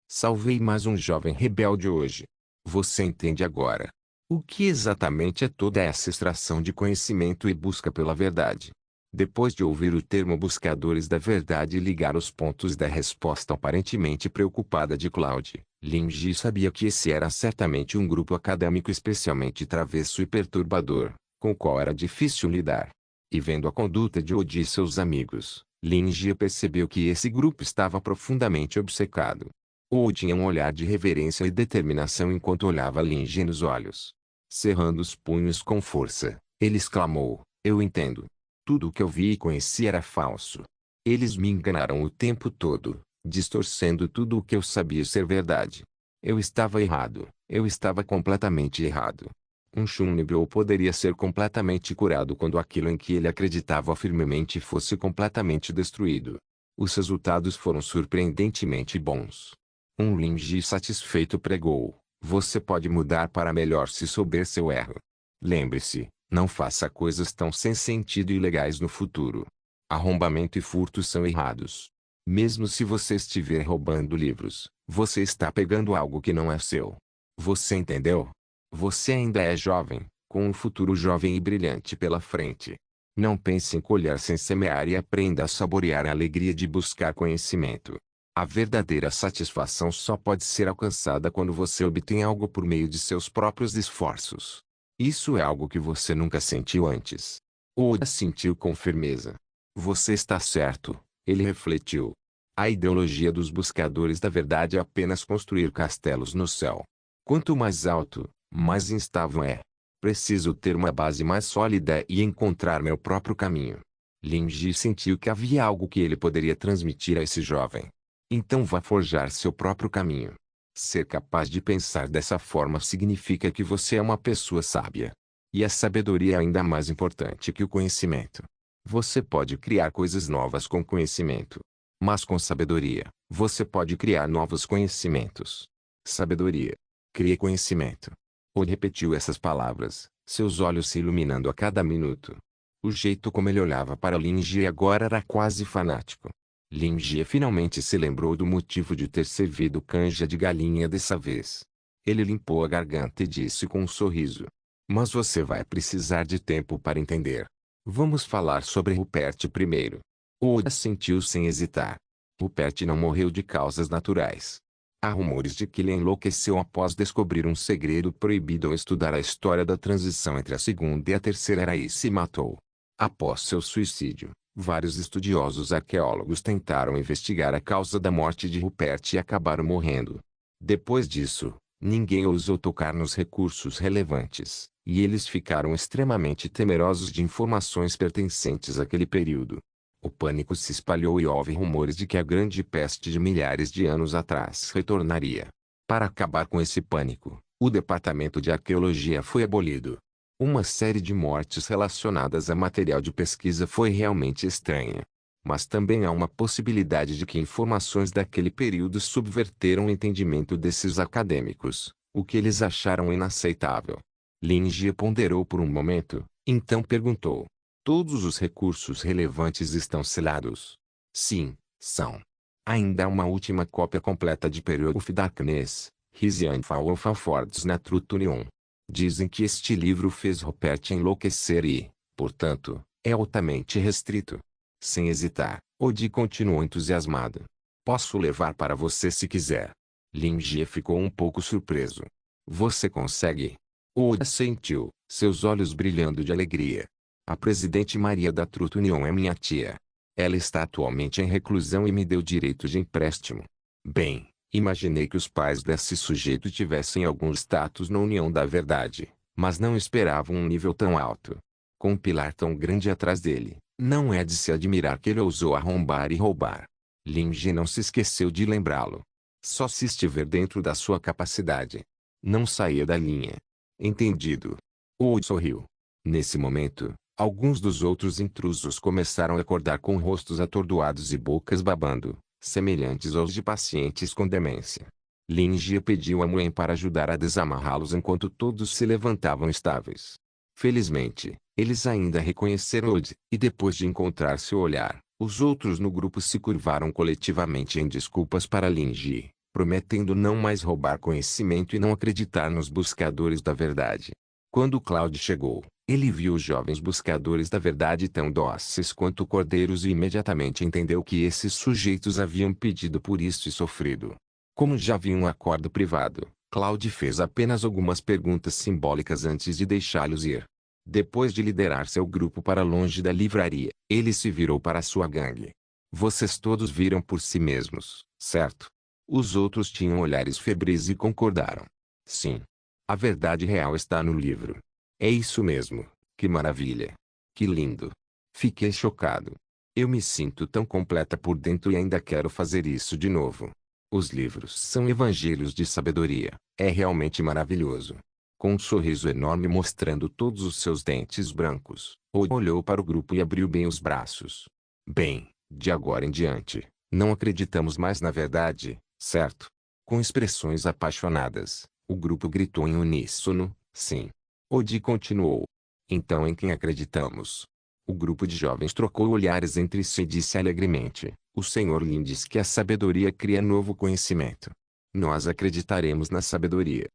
S1: Salvei mais um jovem rebelde hoje. Você entende agora. O que exatamente é toda essa extração de conhecimento e busca pela verdade? Depois de ouvir o termo buscadores da verdade e ligar os pontos da resposta aparentemente preocupada de Cloud, Lin Ji sabia que esse era certamente um grupo acadêmico especialmente travesso e perturbador, com o qual era difícil lidar. E vendo a conduta de Wood e seus amigos, Lin Ji percebeu que esse grupo estava profundamente obcecado. Wood tinha um olhar de reverência e determinação enquanto olhava Lin Ji nos olhos. Cerrando os punhos com força, ele exclamou, eu entendo. Tudo o que eu vi e conheci era falso. Eles me enganaram o tempo todo, distorcendo tudo o que eu sabia ser verdade. Eu estava errado, eu estava completamente errado. Um Shunnibyou poderia ser completamente curado quando aquilo em que ele acreditava firmemente fosse completamente destruído. Os resultados foram surpreendentemente bons. Um Lin Ji satisfeito pregou, você pode mudar para melhor se souber seu erro. Lembre-se, não faça coisas tão sem sentido e ilegais no futuro. Arrombamento e furto são errados. Mesmo se você estiver roubando livros, você está pegando algo que não é seu. Você entendeu? Você ainda é jovem, com um futuro jovem e brilhante pela frente. Não pense em colher sem semear e aprenda a saborear a alegria de buscar conhecimento. A verdadeira satisfação só pode ser alcançada quando você obtém algo por meio de seus próprios esforços. Isso é algo que você nunca sentiu antes. Oda sentiu com firmeza. Você está certo, ele refletiu. A ideologia dos buscadores da verdade é apenas construir castelos no céu. Quanto mais alto, mais instável é. Preciso ter uma base mais sólida e encontrar meu próprio caminho. Lin Ji sentiu que havia algo que ele poderia transmitir a esse jovem. Então vá forjar seu próprio caminho. Ser capaz de pensar dessa forma significa que você é uma pessoa sábia. E a sabedoria é ainda mais importante que o conhecimento. Você pode criar coisas novas com conhecimento. Mas com sabedoria, você pode criar novos conhecimentos. Sabedoria. Crie conhecimento. Oda repetiu essas palavras, seus olhos se iluminando a cada minuto. O jeito como ele olhava para Lin Ji agora era quase fanático. Lin Ji finalmente se lembrou do motivo de ter servido canja de galinha dessa vez. Ele limpou a garganta e disse com um sorriso. Mas você vai precisar de tempo para entender. Vamos falar sobre Rupert primeiro. Oda sentiu sem hesitar. Rupert não morreu de causas naturais. Há rumores de que ele enlouqueceu após descobrir um segredo proibido ao estudar a história da transição entre a Segunda e a Terceira Era e se matou. Após seu suicídio, vários estudiosos arqueólogos tentaram investigar a causa da morte de Rupert e acabaram morrendo. Depois disso, ninguém ousou tocar nos recursos relevantes, e eles ficaram extremamente temerosos de informações pertencentes àquele período. O pânico se espalhou e houve rumores de que a grande peste de milhares de anos atrás retornaria. Para acabar com esse pânico, o Departamento de Arqueologia foi abolido. Uma série de mortes relacionadas a material de pesquisa foi realmente estranha. Mas também há uma possibilidade de que informações daquele período subverteram o entendimento desses acadêmicos, o que eles acharam inaceitável. Lin Ji ponderou por um momento, então perguntou. Todos os recursos relevantes estão selados? Sim, são. Ainda há uma última cópia completa de Period of Darkness, Risian of Fords na Trutunion. Dizem que este livro fez Rupert enlouquecer e, portanto, é altamente restrito. Sem hesitar, Oda continuou entusiasmado. Posso levar para você se quiser. Lin Ji ficou um pouco surpreso. Você consegue? Oda sentiu, seus olhos brilhando de alegria. A presidente Maria da Trutunion é minha tia. Ela está atualmente em reclusão e me deu direito de empréstimo. Bem, imaginei que os pais desse sujeito tivessem algum status na União da Verdade, mas não esperava um nível tão alto. Com um pilar tão grande atrás dele, não é de se admirar que ele ousou arrombar e roubar. Lin Ji não se esqueceu de lembrá-lo. Só se estiver dentro da sua capacidade. Não saia da linha. Entendido. Oda sorriu. Nesse momento, alguns dos outros intrusos começaram a acordar com rostos atordoados e bocas babando, semelhantes aos de pacientes com demência. Lin Ji pediu a Muen para ajudar a desamarrá-los enquanto todos se levantavam estáveis. Felizmente, eles ainda reconheceram Oda, e depois de encontrar seu olhar, os outros no grupo se curvaram coletivamente em desculpas para Lin Ji, prometendo não mais roubar conhecimento e não acreditar nos buscadores da verdade. Quando Cloud chegou, ele viu os jovens buscadores da verdade tão dóceis quanto cordeiros e imediatamente entendeu que esses sujeitos haviam pedido por isso e sofrido. Como já havia um acordo privado, Cloud fez apenas algumas perguntas simbólicas antes de deixá-los ir. Depois de liderar seu grupo para longe da livraria, ele se virou para sua gangue. Vocês todos viram por si mesmos, certo? Os outros tinham olhares febris e concordaram. Sim. A verdade real está no livro. É isso mesmo. Que maravilha. Que lindo. Fiquei chocado. Eu me sinto tão completa por dentro e ainda quero fazer isso de novo. Os livros são evangelhos de sabedoria. É realmente maravilhoso. Com um sorriso enorme mostrando todos os seus dentes brancos, Oda olhou para o grupo e abriu bem os braços. Bem, de agora em diante, não acreditamos mais na verdade, certo? Com expressões apaixonadas, o grupo gritou em uníssono, sim. Oda continuou. Então em quem acreditamos? O grupo de jovens trocou olhares entre si e disse alegremente, o Sr. Lin diz que a sabedoria cria novo conhecimento. Nós acreditaremos na sabedoria.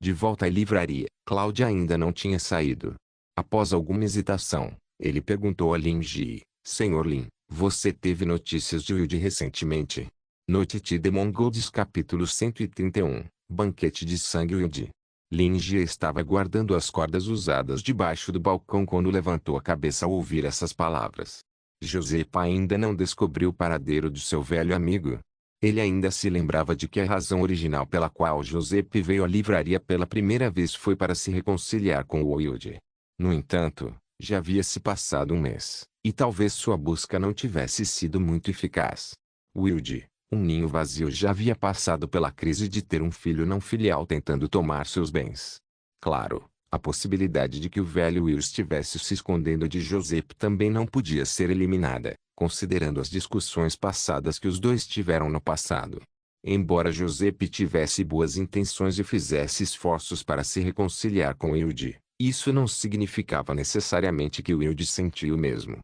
S1: De volta à livraria, Cloud ainda não tinha saído. Após alguma hesitação, ele perguntou a Lin Ji, Sr. Lin, você teve notícias de Wilde recentemente? Noite de Mongols capítulo 131, Banquete de Sangue Wilde. Lin Jie estava guardando as cordas usadas debaixo do balcão quando levantou a cabeça ao ouvir essas palavras. Josepa ainda não descobriu o paradeiro de seu velho amigo. Ele ainda se lembrava de que a razão original pela qual Josepe veio à livraria pela primeira vez foi para se reconciliar com o Wilde. No entanto, já havia se passado um mês, e talvez sua busca não tivesse sido muito eficaz. Wilde, um ninho vazio, já havia passado pela crise de ter um filho não filial tentando tomar seus bens. Claro, a possibilidade de que o velho Will estivesse se escondendo de Joseph também não podia ser eliminada, considerando as discussões passadas que os dois tiveram no passado. Embora Joseph tivesse boas intenções e fizesse esforços para se reconciliar com Wilde, isso não significava necessariamente que Wilde sentia o mesmo.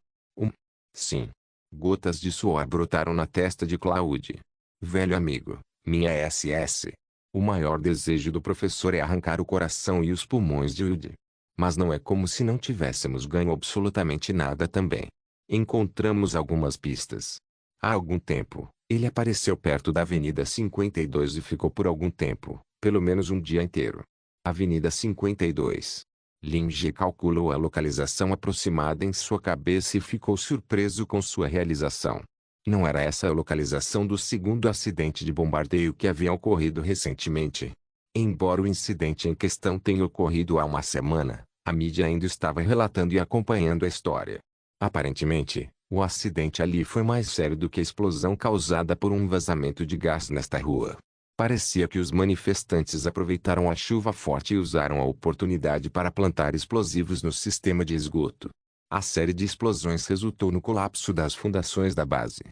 S1: Sim. Gotas de suor brotaram na testa de Claude. Velho amigo, minha SS. O maior desejo do professor é arrancar o coração e os pulmões de Wilde. Mas não é como se não tivéssemos ganho absolutamente nada também. Encontramos algumas pistas. Há algum tempo, ele apareceu perto da Avenida 52 e ficou por algum tempo, pelo menos um dia inteiro. Avenida 52. Lin Jie calculou a localização aproximada em sua cabeça e ficou surpreso com sua realização. Não era essa a localização do segundo acidente de bombardeio que havia ocorrido recentemente. Embora o incidente em questão tenha ocorrido há uma semana, a mídia ainda estava relatando e acompanhando a história. Aparentemente, o acidente ali foi mais sério do que a explosão causada por um vazamento de gás nesta rua. Parecia que os manifestantes aproveitaram a chuva forte e usaram a oportunidade para plantar explosivos no sistema de esgoto. A série de explosões resultou no colapso das fundações da base.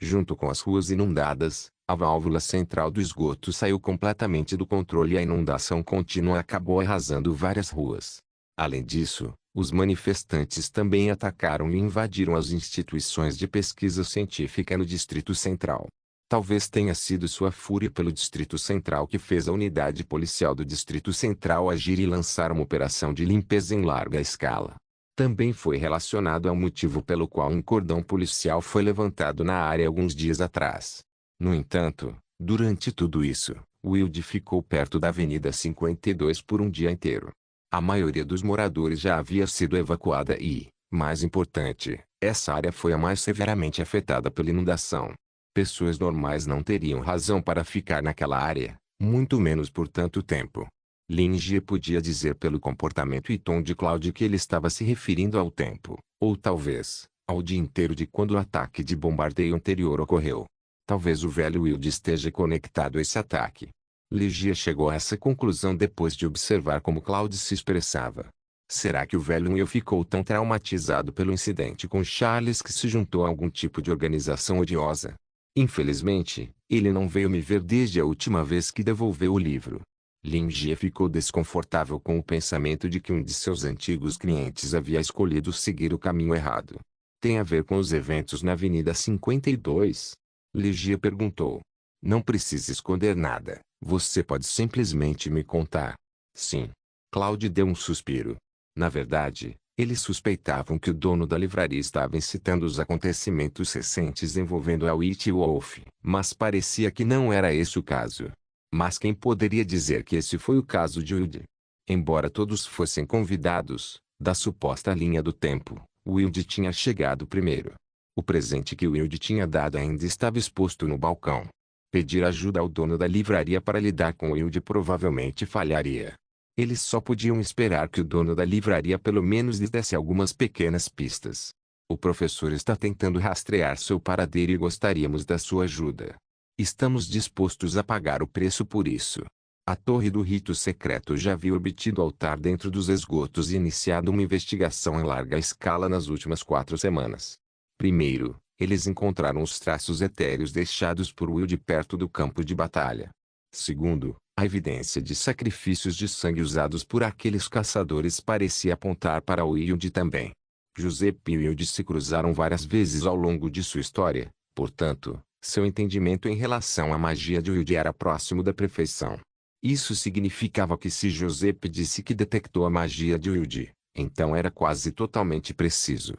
S1: Junto com as ruas inundadas, a válvula central do esgoto saiu completamente do controle e a inundação contínua acabou arrasando várias ruas. Além disso, os manifestantes também atacaram e invadiram as instituições de pesquisa científica no Distrito Central. Talvez tenha sido sua fúria pelo Distrito Central que fez a unidade policial do Distrito Central agir e lançar uma operação de limpeza em larga escala. Também foi relacionado ao motivo pelo qual um cordão policial foi levantado na área alguns dias atrás. No entanto, durante tudo isso, Wilde ficou perto da Avenida 52 por um dia inteiro. A maioria dos moradores já havia sido evacuada e, mais importante, essa área foi a mais severamente afetada pela inundação. Pessoas normais não teriam razão para ficar naquela área, muito menos por tanto tempo. Lin Jie podia dizer pelo comportamento e tom de Claude que ele estava se referindo ao tempo, ou talvez, ao dia inteiro de quando o ataque de bombardeio anterior ocorreu. Talvez o velho Wilde esteja conectado a esse ataque. Lin Jie chegou a essa conclusão depois de observar como Claude se expressava. Será que o velho Will ficou tão traumatizado pelo incidente com Charles que se juntou a algum tipo de organização odiosa? Infelizmente, ele não veio me ver desde a última vez que devolveu o livro. Lin Jie ficou desconfortável com o pensamento de que um de seus antigos clientes havia escolhido seguir o caminho errado. Tem a ver com os eventos na Avenida 52? Lin Jie perguntou. Não precisa esconder nada, você pode simplesmente me contar. Sim. Claude deu um suspiro. Na verdade, eles suspeitavam que o dono da livraria estava incitando os acontecimentos recentes envolvendo a White Wolf, mas parecia que não era esse o caso. Mas quem poderia dizer que esse foi o caso de Wilde? Embora todos fossem convidados, da suposta linha do tempo, Wilde tinha chegado primeiro. O presente que Wilde tinha dado ainda estava exposto no balcão. Pedir ajuda ao dono da livraria para lidar com Wilde provavelmente falharia. Eles só podiam esperar que o dono da livraria pelo menos lhes desse algumas pequenas pistas. O professor está tentando rastrear seu paradeiro e gostaríamos da sua ajuda. Estamos dispostos a pagar o preço por isso. A Torre do Rito Secreto já havia obtido altar dentro dos esgotos e iniciado uma investigação em larga escala nas últimas 4 semanas. Primeiro, eles encontraram os traços etéreos deixados por Wilde perto do campo de batalha. Segundo, a evidência de sacrifícios de sangue usados por aqueles caçadores parecia apontar para Wilde também. Joseph e Wilde se cruzaram várias vezes ao longo de sua história, portanto, seu entendimento em relação à magia de Wilde era próximo da perfeição. Isso significava que se Joseph disse que detectou a magia de Wilde, então era quase totalmente preciso.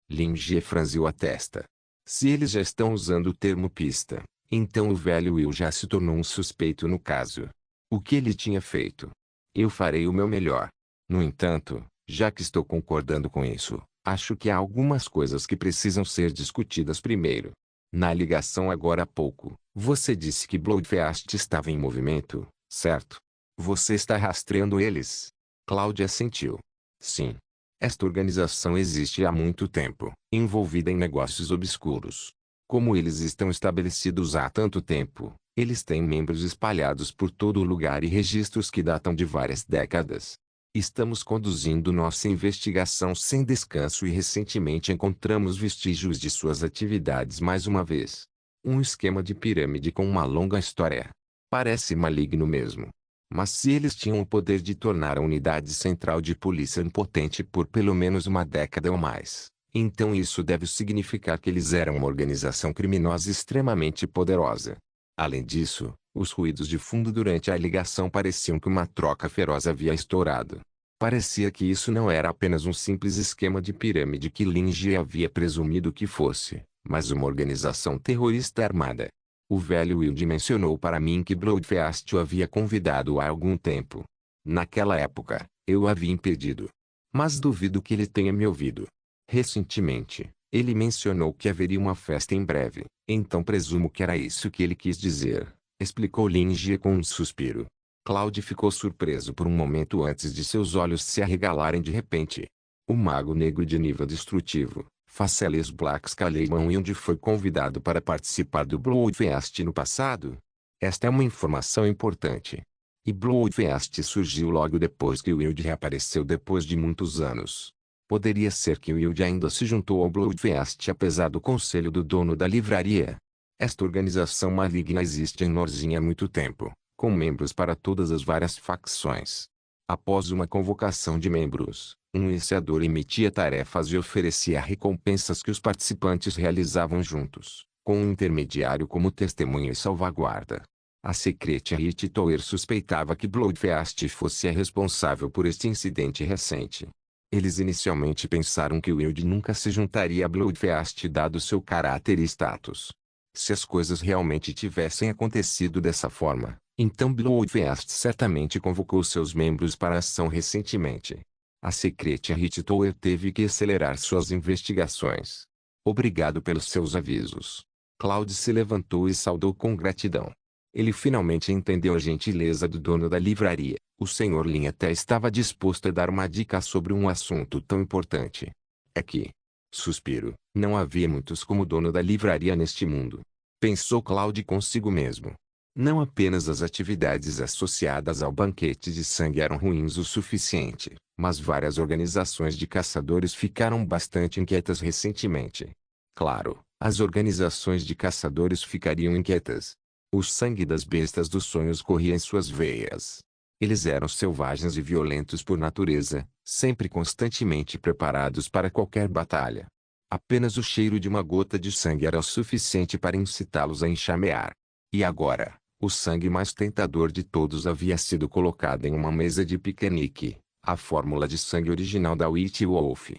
S1: Lin Jie franziu a testa. Se eles já estão usando o termo pista, Então o velho Will já se tornou um suspeito no caso. O que ele tinha feito? Eu farei o meu melhor. No entanto, já que estou concordando com isso, acho que há algumas coisas que precisam ser discutidas primeiro. Na ligação agora há pouco, você disse que Bloodfeast estava em movimento, certo? Você está rastreando eles? Cláudia assentiu. Sim. Esta organização existe há muito tempo, envolvida em negócios obscuros. Como eles estão estabelecidos há tanto tempo, eles têm membros espalhados por todo o lugar e registros que datam de várias décadas. Estamos conduzindo nossa investigação sem descanso e recentemente encontramos vestígios de suas atividades mais uma vez. Um esquema de pirâmide com uma longa história. Parece maligno mesmo. Mas se eles tinham o poder de tornar a unidade central de polícia impotente por pelo menos uma década ou mais, então isso deve significar que eles eram uma organização criminosa extremamente poderosa. Além disso, os ruídos de fundo durante a ligação pareciam que uma troca feroz havia estourado. Parecia que isso não era apenas um simples esquema de pirâmide que Linge havia presumido que fosse, mas uma organização terrorista armada. O velho Wilde mencionou para mim que Bloodfeast o havia convidado há algum tempo. Naquela época, eu o havia impedido. Mas duvido que ele tenha me ouvido. Recentemente, ele mencionou que haveria uma festa em breve, então presumo que era isso que ele quis dizer, explicou Linge com um suspiro. Claude ficou surpreso por um momento antes de seus olhos se arregalarem de repente. O mago negro de nível destrutivo, Faceles Black Scaleman Wild foi convidado para participar do Bloodfeast no passado? Esta é uma informação importante. E Bloodfeast surgiu logo depois que Wild reapareceu depois de muitos anos. Poderia ser que Wild ainda se juntou ao Bloodfeast apesar do conselho do dono da livraria. Esta organização maligna existe em Norzinha há muito tempo, com membros para todas as várias facções. Após uma convocação de membros, um iniciador emitia tarefas e oferecia recompensas que os participantes realizavam juntos, com um intermediário como testemunha e salvaguarda. A Secretia Hightower suspeitava que Bloodfeast fosse a responsável por este incidente recente. Eles inicialmente pensaram que Wild nunca se juntaria a Bloodfeast dado seu caráter e status. Se as coisas realmente tivessem acontecido dessa forma, então Bloodfeast certamente convocou seus membros para a ação recentemente. A Secretia Hightower teve que acelerar suas investigações. Obrigado pelos seus avisos. Claude se levantou e saudou com gratidão. Ele finalmente entendeu a gentileza do dono da livraria. O Sr. Lin até estava disposto a dar uma dica sobre um assunto tão importante. É que, suspiro, não havia muitos como o dono da livraria neste mundo. Pensou Claude consigo mesmo. Não apenas as atividades associadas ao banquete de sangue eram ruins o suficiente, mas várias organizações de caçadores ficaram bastante inquietas recentemente. Claro, as organizações de caçadores ficariam inquietas. O sangue das bestas dos sonhos corria em suas veias. Eles eram selvagens e violentos por natureza, sempre constantemente preparados para qualquer batalha. Apenas o cheiro de uma gota de sangue era o suficiente para incitá-los a enxamear. E agora, o sangue mais tentador de todos havia sido colocado em uma mesa de piquenique, a fórmula de sangue original da White Wolf.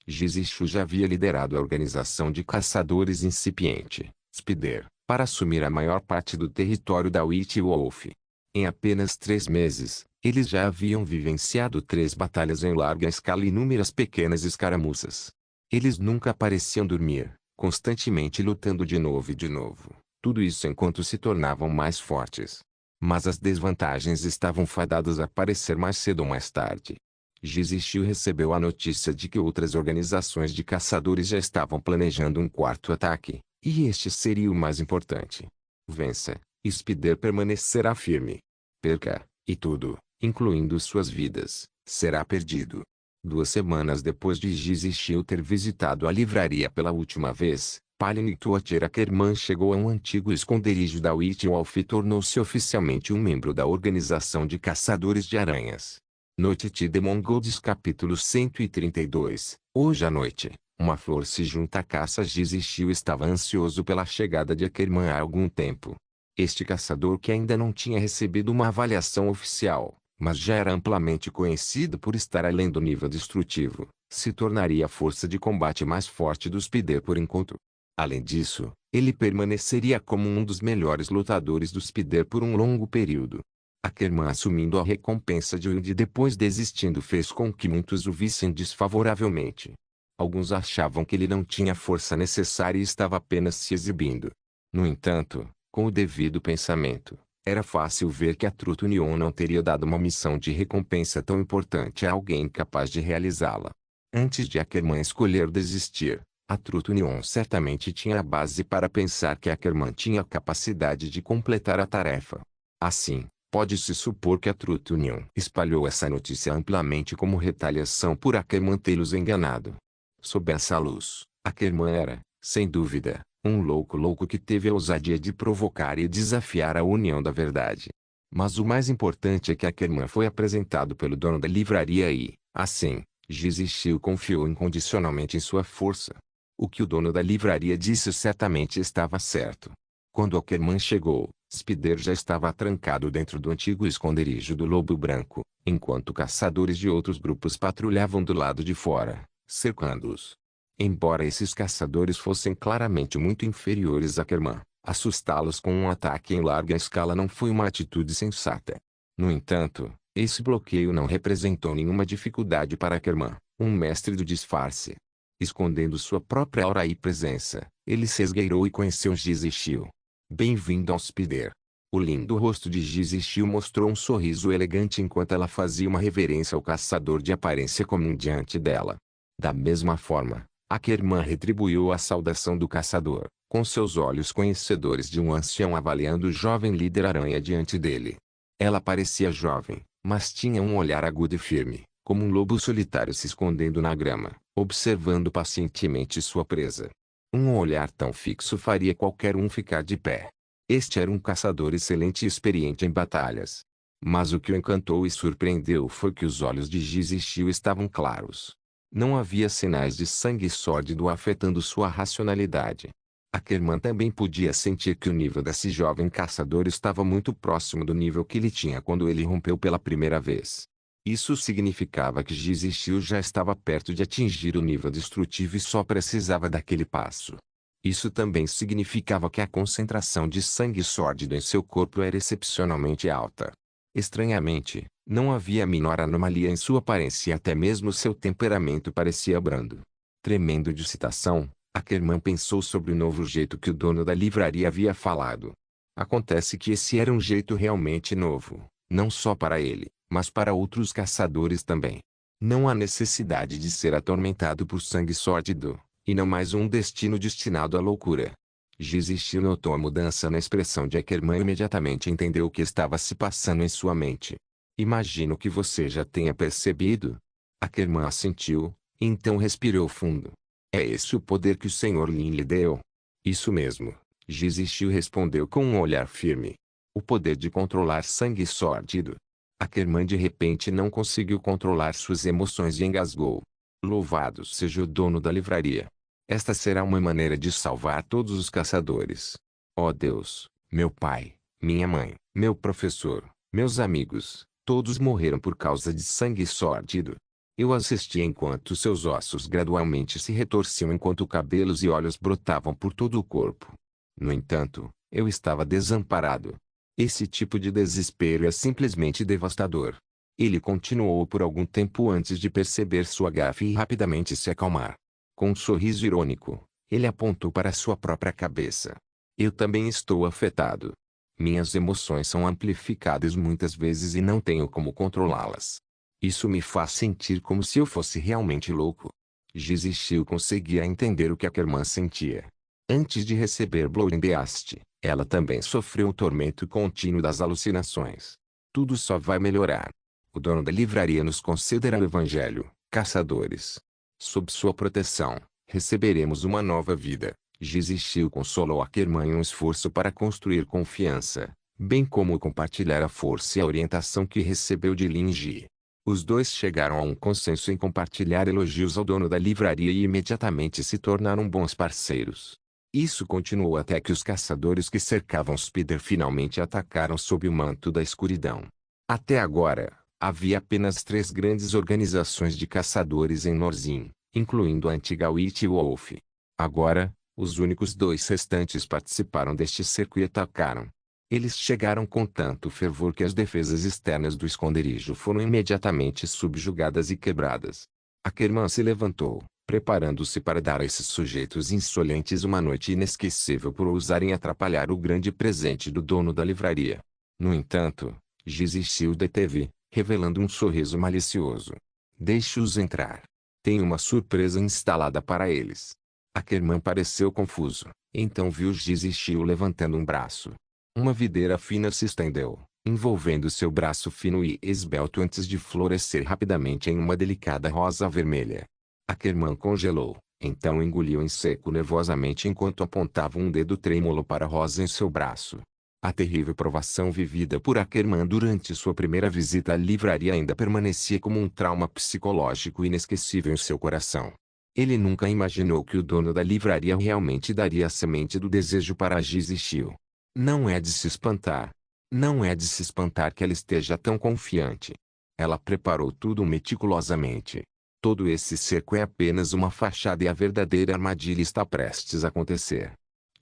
S1: Jizishu já havia liderado a organização de caçadores incipiente, Spider, para assumir a maior parte do território da White Wolf. Em apenas 3 meses, eles já haviam vivenciado 3 batalhas em larga escala e inúmeras pequenas escaramuças. Eles nunca pareciam dormir, constantemente lutando de novo e de novo. Tudo isso enquanto se tornavam mais fortes. Mas as desvantagens estavam fadadas a aparecer mais cedo ou mais tarde. Jizishu recebeu a notícia de que outras organizações de caçadores já estavam planejando um quarto ataque, e este seria o mais importante. Vença, e Spider permanecerá firme. Perca, e tudo, incluindo suas vidas, será perdido. 2 semanas depois de Jizishu ter visitado a livraria pela última vez, Palin Tuatira Kerman chegou a um antigo esconderijo da White Wolf e tornou-se oficialmente um membro da Organização de Caçadores de Aranhas. Noite de Mongols capítulo 132. Hoje à noite, uma flor se junta à caça. Jizishu estava ansioso pela chegada de Ackerman há algum tempo. Este caçador que ainda não tinha recebido uma avaliação oficial, mas já era amplamente conhecido por estar além do nível destrutivo, se tornaria a força de combate mais forte do Spider por enquanto. Além disso, Ele permaneceria como um dos melhores lutadores do Spider por um longo período. Ackerman, assumindo a recompensa de Woody depois desistindo, fez com que muitos o vissem desfavoravelmente. Alguns achavam que ele não tinha força necessária e estava apenas se exibindo. No entanto, com o devido pensamento, era fácil ver que a Truth Union não teria dado uma missão de recompensa tão importante a alguém capaz de realizá-la. Antes de Ackerman escolher desistir, a Truth Union certamente tinha a base para pensar que Ackerman tinha a capacidade de completar a tarefa. Assim, pode-se supor que a Truth Union espalhou essa notícia amplamente como retaliação por Ackerman tê-los enganado. Sob essa luz, Ackerman era, sem dúvida, um louco que teve a ousadia de provocar e desafiar a união da verdade. Mas o mais importante é que Ackerman foi apresentado pelo dono da livraria e, assim, Gizzy Shield confiou incondicionalmente em sua força. O que o dono da livraria disse certamente estava certo. Quando Ackerman chegou, Spider já estava trancado dentro do antigo esconderijo do Lobo Branco, enquanto caçadores de outros grupos patrulhavam do lado de fora, cercando-os. Embora esses caçadores fossem claramente muito inferiores a Ackerman, assustá-los com um ataque em larga escala não foi uma atitude sensata. No entanto, esse bloqueio não representou nenhuma dificuldade para Ackerman, um mestre do disfarce. Escondendo sua própria aura e presença, ele se esgueirou e conheceu Gizzy Shield. Bem-vindo ao Spider. O lindo rosto de Gizzy Shield mostrou um sorriso elegante enquanto ela fazia uma reverência ao caçador de aparência comum diante dela. Da mesma forma, Ackerman retribuiu a saudação do caçador, com seus olhos conhecedores de um ancião avaliando o jovem líder aranha diante dele. Ela parecia jovem, mas tinha um olhar agudo e firme, como um lobo solitário se escondendo na grama, observando pacientemente sua presa. Um olhar tão fixo faria qualquer um ficar de pé. Este era um caçador excelente e experiente em batalhas. Mas o que o encantou e surpreendeu foi que os olhos de Gizzy Shield estavam claros. Não havia sinais de sangue sórdido afetando sua racionalidade. Ackerman também podia sentir que o nível desse jovem caçador estava muito próximo do nível que ele tinha quando ele rompeu pela primeira vez. Isso significava que Gizzy Shield já estava perto de atingir o nível destrutivo e só precisava daquele passo. Isso também significava que a concentração de sangue sórdido em seu corpo era excepcionalmente alta. Estranhamente, não havia a menor anomalia em sua aparência e até mesmo seu temperamento parecia brando. Tremendo de excitação, Ackerman pensou sobre o novo jeito que o dono da livraria havia falado. Acontece que esse era um jeito realmente novo, não só para ele, mas para outros caçadores também. Não há necessidade de ser atormentado por sangue sórdido, e não mais um destino destinado à loucura. Gizzy Shield notou a mudança na expressão de Ackerman e imediatamente entendeu o que estava se passando em sua mente. Imagino que você já tenha percebido. Ackerman assentiu, e então respirou fundo. É esse o poder que o Sr. Lin lhe deu? Isso mesmo, Gizzy Shield respondeu com um olhar firme. O poder de controlar sangue sórdido. Ackerman de repente não conseguiu controlar suas emoções e engasgou. Louvado seja o dono da livraria. Esta será uma maneira de salvar todos os caçadores. Ó Deus, meu pai, minha mãe, meu professor, meus amigos, todos morreram por causa de sangue sórdido. Eu assisti enquanto seus ossos gradualmente se retorciam enquanto cabelos e olhos brotavam por todo o corpo. No entanto, eu estava desamparado. Esse tipo de desespero é simplesmente devastador. Ele continuou por algum tempo antes de perceber sua gafe e rapidamente se acalmar. Com um sorriso irônico, ele apontou para sua própria cabeça. Eu também estou afetado. Minhas emoções são amplificadas muitas vezes e não tenho como controlá-las. Isso me faz sentir como se eu fosse realmente louco. Gizzy Shield conseguia entender o que Ackerman sentia. Antes de receber Blood Beast, ela também sofreu o tormento contínuo das alucinações. Tudo só vai melhorar. O dono da livraria nos concederá o evangelho, caçadores. Sob sua proteção, receberemos uma nova vida. Gizzy Shield consolou Ackerman em um esforço para construir confiança, bem como compartilhar a força e a orientação que recebeu de Lin Ji. Os dois chegaram a um consenso em compartilhar elogios ao dono da livraria e imediatamente se tornaram bons parceiros. Isso continuou até que os caçadores que cercavam Spider finalmente atacaram sob o manto da escuridão. Até agora, havia apenas 3 grandes organizações de caçadores em Norzin, incluindo a antiga Witch Wolf. Agora, Os únicos dois restantes participaram deste cerco e atacaram. Eles chegaram com tanto fervor que as defesas externas do esconderijo foram imediatamente subjugadas e quebradas. Ackerman se levantou, preparando-se para dar a esses sujeitos insolentes uma noite inesquecível por ousarem atrapalhar o grande presente do dono da livraria. No entanto, Gizich o deteve, revelando um sorriso malicioso. Deixe-os entrar. Tenho uma surpresa instalada para eles. Ackerman pareceu confuso, então viu Gizich levantando um braço. Uma videira fina se estendeu, envolvendo seu braço fino e esbelto antes de florescer rapidamente em uma delicada rosa vermelha. Ackerman congelou, então engoliu em seco nervosamente enquanto apontava um dedo trêmulo para a rosa em seu braço. A terrível provação vivida por Ackerman durante sua primeira visita à livraria ainda permanecia como um trauma psicológico inesquecível em seu coração. Ele nunca imaginou que o dono da livraria realmente daria a semente do desejo para Gizich. Não é de se espantar. Não é de se espantar que ela esteja tão confiante. Ela preparou tudo meticulosamente. Todo esse cerco é apenas uma fachada e a verdadeira armadilha está prestes a acontecer.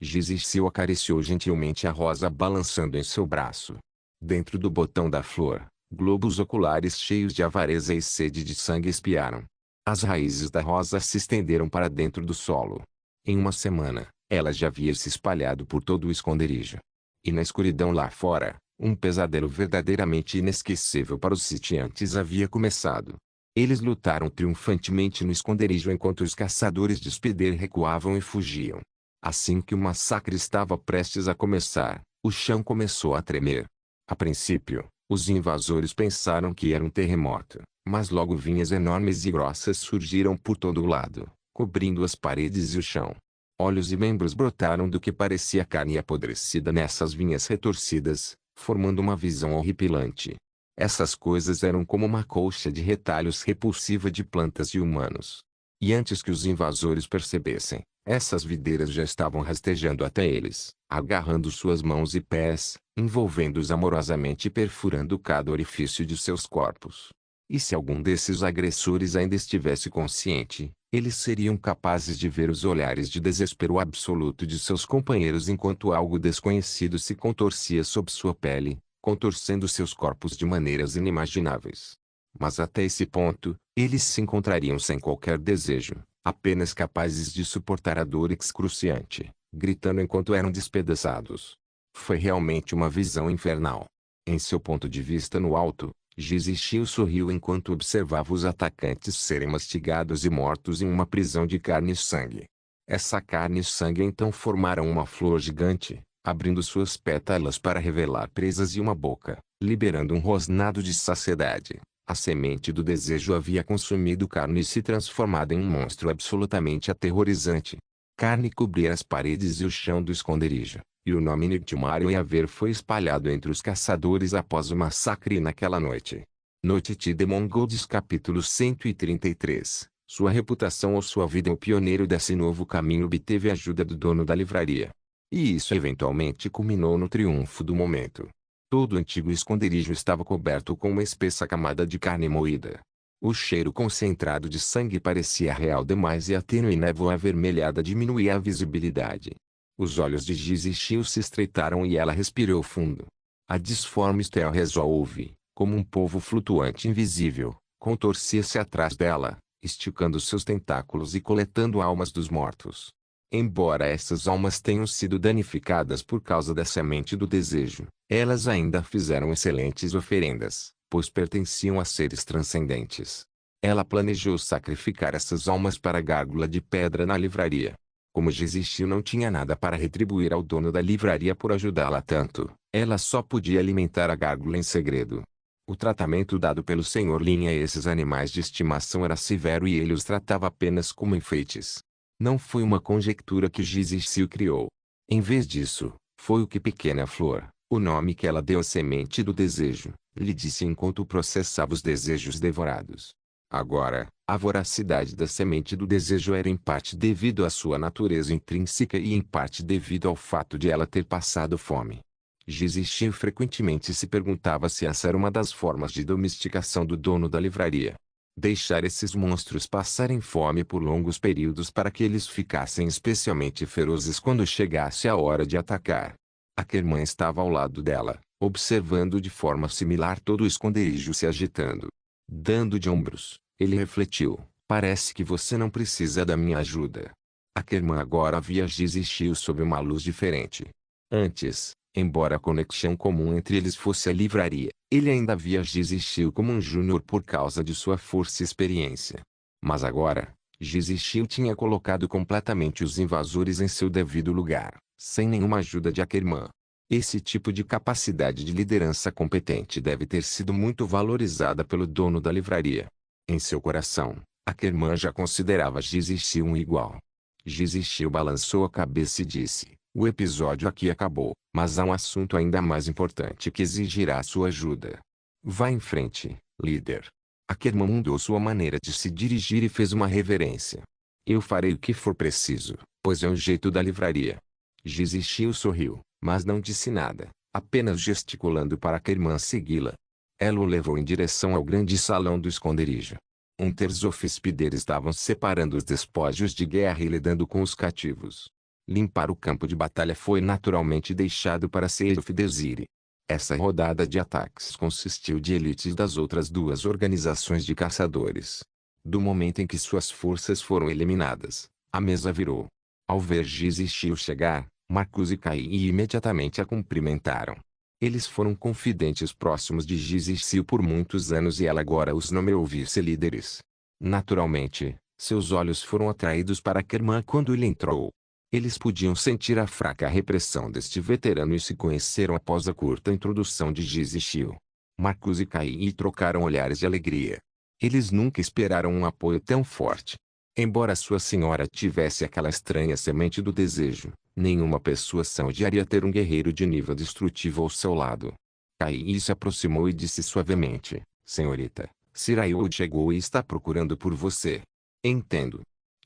S1: Gizich acariciou gentilmente a rosa balançando em seu braço. Dentro do botão da flor, globos oculares cheios de avareza e sede de sangue espiaram. As raízes da rosa se estenderam para dentro do solo. Em uma semana, ela já havia se espalhado por todo o esconderijo. E na escuridão lá fora, um pesadelo verdadeiramente inesquecível para os sitiantes havia começado. Eles lutaram triunfantemente no esconderijo enquanto os caçadores de Spider recuavam e fugiam. Assim que o massacre estava prestes a começar, o chão começou a tremer. A princípio, os invasores pensaram que era um terremoto, mas logo vinhas enormes e grossas surgiram por todo o lado, cobrindo as paredes e o chão. Olhos e membros brotaram do que parecia carne apodrecida nessas vinhas retorcidas, formando uma visão horripilante. Essas coisas eram como uma colcha de retalhos repulsiva de plantas e humanos. E antes que os invasores percebessem, essas videiras já estavam rastejando até eles, agarrando suas mãos e pés, envolvendo-os amorosamente e perfurando cada orifício de seus corpos. E se algum desses agressores ainda estivesse consciente, eles seriam capazes de ver os olhares de desespero absoluto de seus companheiros enquanto algo desconhecido se contorcia sob sua pele, contorcendo seus corpos de maneiras inimagináveis. Mas até esse ponto, eles se encontrariam sem qualquer desejo, apenas capazes de suportar a dor excruciante, gritando enquanto eram despedaçados. Foi realmente uma visão infernal. Em seu ponto de vista no alto, Gizich sorriu enquanto observava os atacantes serem mastigados e mortos em uma prisão de carne e sangue. Essa carne e sangue então formaram uma flor gigante, abrindo suas pétalas para revelar presas e uma boca, liberando um rosnado de saciedade. A semente do desejo havia consumido carne e se transformado em um monstro absolutamente aterrorizante. Carne cobria as paredes e o chão do esconderijo, e o nome Nightmare Yaver foi espalhado entre os caçadores após o massacre naquela noite. Noite de Demon Gods capítulo 133. Sua reputação ou sua vida. O pioneiro desse novo caminho obteve a ajuda do dono da livraria. E isso eventualmente culminou no triunfo do momento. Todo o antigo esconderijo estava coberto com uma espessa camada de carne moída. O cheiro concentrado de sangue parecia real demais e a tênue névoa avermelhada diminuía a visibilidade. Os olhos de Gizich se estreitaram e ela respirou fundo. A disforme Stel resolve, como um polvo flutuante invisível, contorcia-se atrás dela, esticando seus tentáculos e coletando almas dos mortos. Embora essas almas tenham sido danificadas por causa da semente do desejo, elas ainda fizeram excelentes oferendas, pois pertenciam a seres transcendentes. Ela planejou sacrificar essas almas para a gárgula de pedra na livraria. Como Gizich não tinha nada para retribuir ao dono da livraria por ajudá-la tanto, ela só podia alimentar a gárgula em segredo. O tratamento dado pelo Sr. Lin a esses animais de estimação era severo e ele os tratava apenas como enfeites. Não foi uma conjectura que Gizich criou. Em vez disso, foi o que Pequena Flor, o nome que ela deu à semente do desejo, lhe disse enquanto processava os desejos devorados. Agora, a voracidade da semente do desejo era em parte devido à sua natureza intrínseca e em parte devido ao fato de ela ter passado fome. Gizich frequentemente se perguntava se essa era uma das formas de domesticação do dono da livraria. Deixar esses monstros passarem fome por longos períodos para que eles ficassem especialmente ferozes quando chegasse a hora de atacar. Ackerman estava ao lado dela, observando de forma similar todo o esconderijo se agitando. Dando de ombros, ele refletiu: parece que você não precisa da minha ajuda. Ackerman agora via Giz e Shio sob uma luz diferente. Antes, embora a conexão comum entre eles fosse a livraria, ele ainda via Giz e Shio como um júnior por causa de sua força e experiência. Mas agora, Giz e Shio tinha colocado completamente os invasores em seu devido lugar, sem nenhuma ajuda de Ackerman. Esse tipo de capacidade de liderança competente deve ter sido muito valorizada pelo dono da livraria. Em seu coração, Ackerman já considerava Giz e Shio um igual. Giz e Shio balançou a cabeça e disse: o episódio aqui acabou, mas há um assunto ainda mais importante que exigirá sua ajuda. Vá em frente, líder. Ackerman mudou sua maneira de se dirigir e fez uma reverência. Eu farei o que for preciso, pois é o jeito da livraria. Giz e Shio sorriu, mas não disse nada, apenas gesticulando para Ackerman segui-la. Ela o levou em direção ao grande salão do esconderijo. Um terço-hospedeiro estavam separando os despojos de guerra e lidando com os cativos. Limpar o campo de batalha foi naturalmente deixado para Seif Desire. Essa rodada de ataques consistiu de elites das outras duas organizações de caçadores. Do momento em que suas forças foram eliminadas, a mesa virou. Ao ver Giz e Shio chegar, Marcus e Kai imediatamente a cumprimentaram. Eles foram confidentes próximos de Giz e Shio por muitos anos e ela agora os nomeou vice-líderes. Naturalmente, seus olhos foram atraídos para Ackerman quando ele entrou. Eles podiam sentir a fraca repressão deste veterano e se conheceram após a curta introdução de Giz e Shio. Marcus e Kai trocaram olhares de alegria. Eles nunca esperaram um apoio tão forte. Embora sua senhora tivesse aquela estranha semente do desejo, nenhuma pessoa sã odiaria ter um guerreiro de nível destrutivo ao seu lado. Kai se aproximou e disse suavemente: senhorita, Sir Ayod chegou e está procurando por você. Entendo.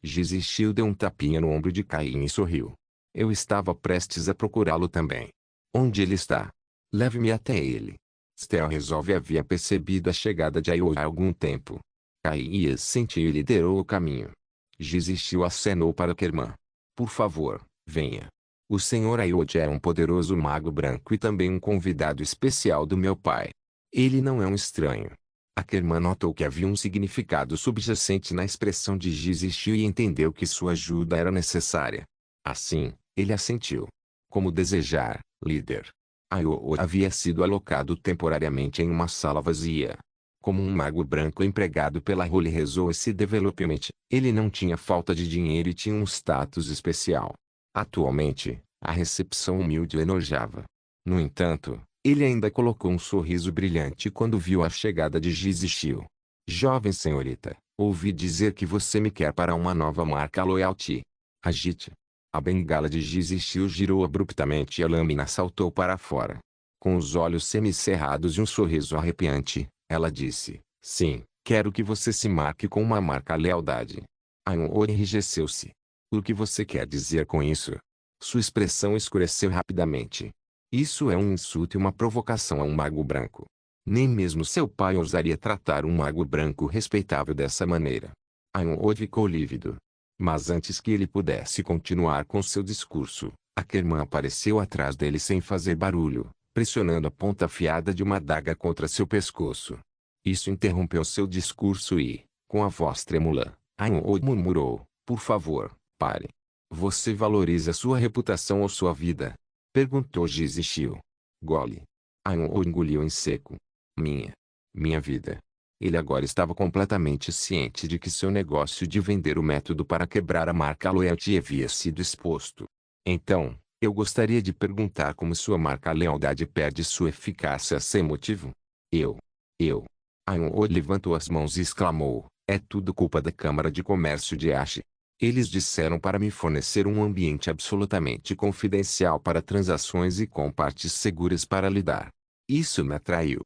S1: Giz e Shio deu um tapinha no ombro de Caim e sorriu. Eu estava prestes a procurá-lo também. Onde ele está? Leve-me até ele. Stel resolve havia percebido a chegada de Ayod há algum tempo. Caim assentiu e liderou o caminho. Giz e Shio acenou para Ackerman. Por favor, venha. O Sr. Ayod é um poderoso mago branco e também um convidado especial do meu pai. Ele não é um estranho. Ackerman notou que havia um significado subjacente na expressão de Giz e Shio e entendeu que sua ajuda era necessária. Assim, ele assentiu. Como desejar, líder. Ayod havia sido alocado temporariamente em uma sala vazia. Como um mago branco empregado pela Holy Resource Development, ele não tinha falta de dinheiro e tinha um status especial. Atualmente, a recepção humilde o enojava. No entanto, ele ainda colocou um sorriso brilhante quando viu a chegada de Giz e Shio. Jovem senhorita, ouvi dizer que você me quer para uma nova marca Loyalty. Agite. A bengala de Giz e Shio girou abruptamente e a lâmina saltou para fora. Com os olhos semicerrados e um sorriso arrepiante, ela disse: sim, quero que você se marque com uma marca Lealdade. Ayod enrijeceu-se. O que você quer dizer com isso? Sua expressão escureceu rapidamente. Isso é um insulto e uma provocação a um mago branco. Nem mesmo seu pai ousaria tratar um mago branco respeitável dessa maneira. Ayod ficou lívido. Mas antes que ele pudesse continuar com seu discurso, Ackerman apareceu atrás dele sem fazer barulho, pressionando a ponta afiada de uma adaga contra seu pescoço. Isso interrompeu seu discurso e, com a voz trêmula, Ayod murmurou: por favor, pare. Você valoriza sua reputação ou sua vida? Perguntou Giz e Shio. Gole. Ayod engoliu em seco. Minha vida. Ele agora estava completamente ciente de que seu negócio de vender o método para quebrar a marca Loyalty havia sido exposto. Então, eu gostaria de perguntar como sua marca Lealdade perde sua eficácia sem motivo? Eu. Ayod levantou as mãos e exclamou: é tudo culpa da Câmara de Comércio de Ash. Eles disseram para me fornecer um ambiente absolutamente confidencial para transações e com partes seguras para lidar. Isso me atraiu.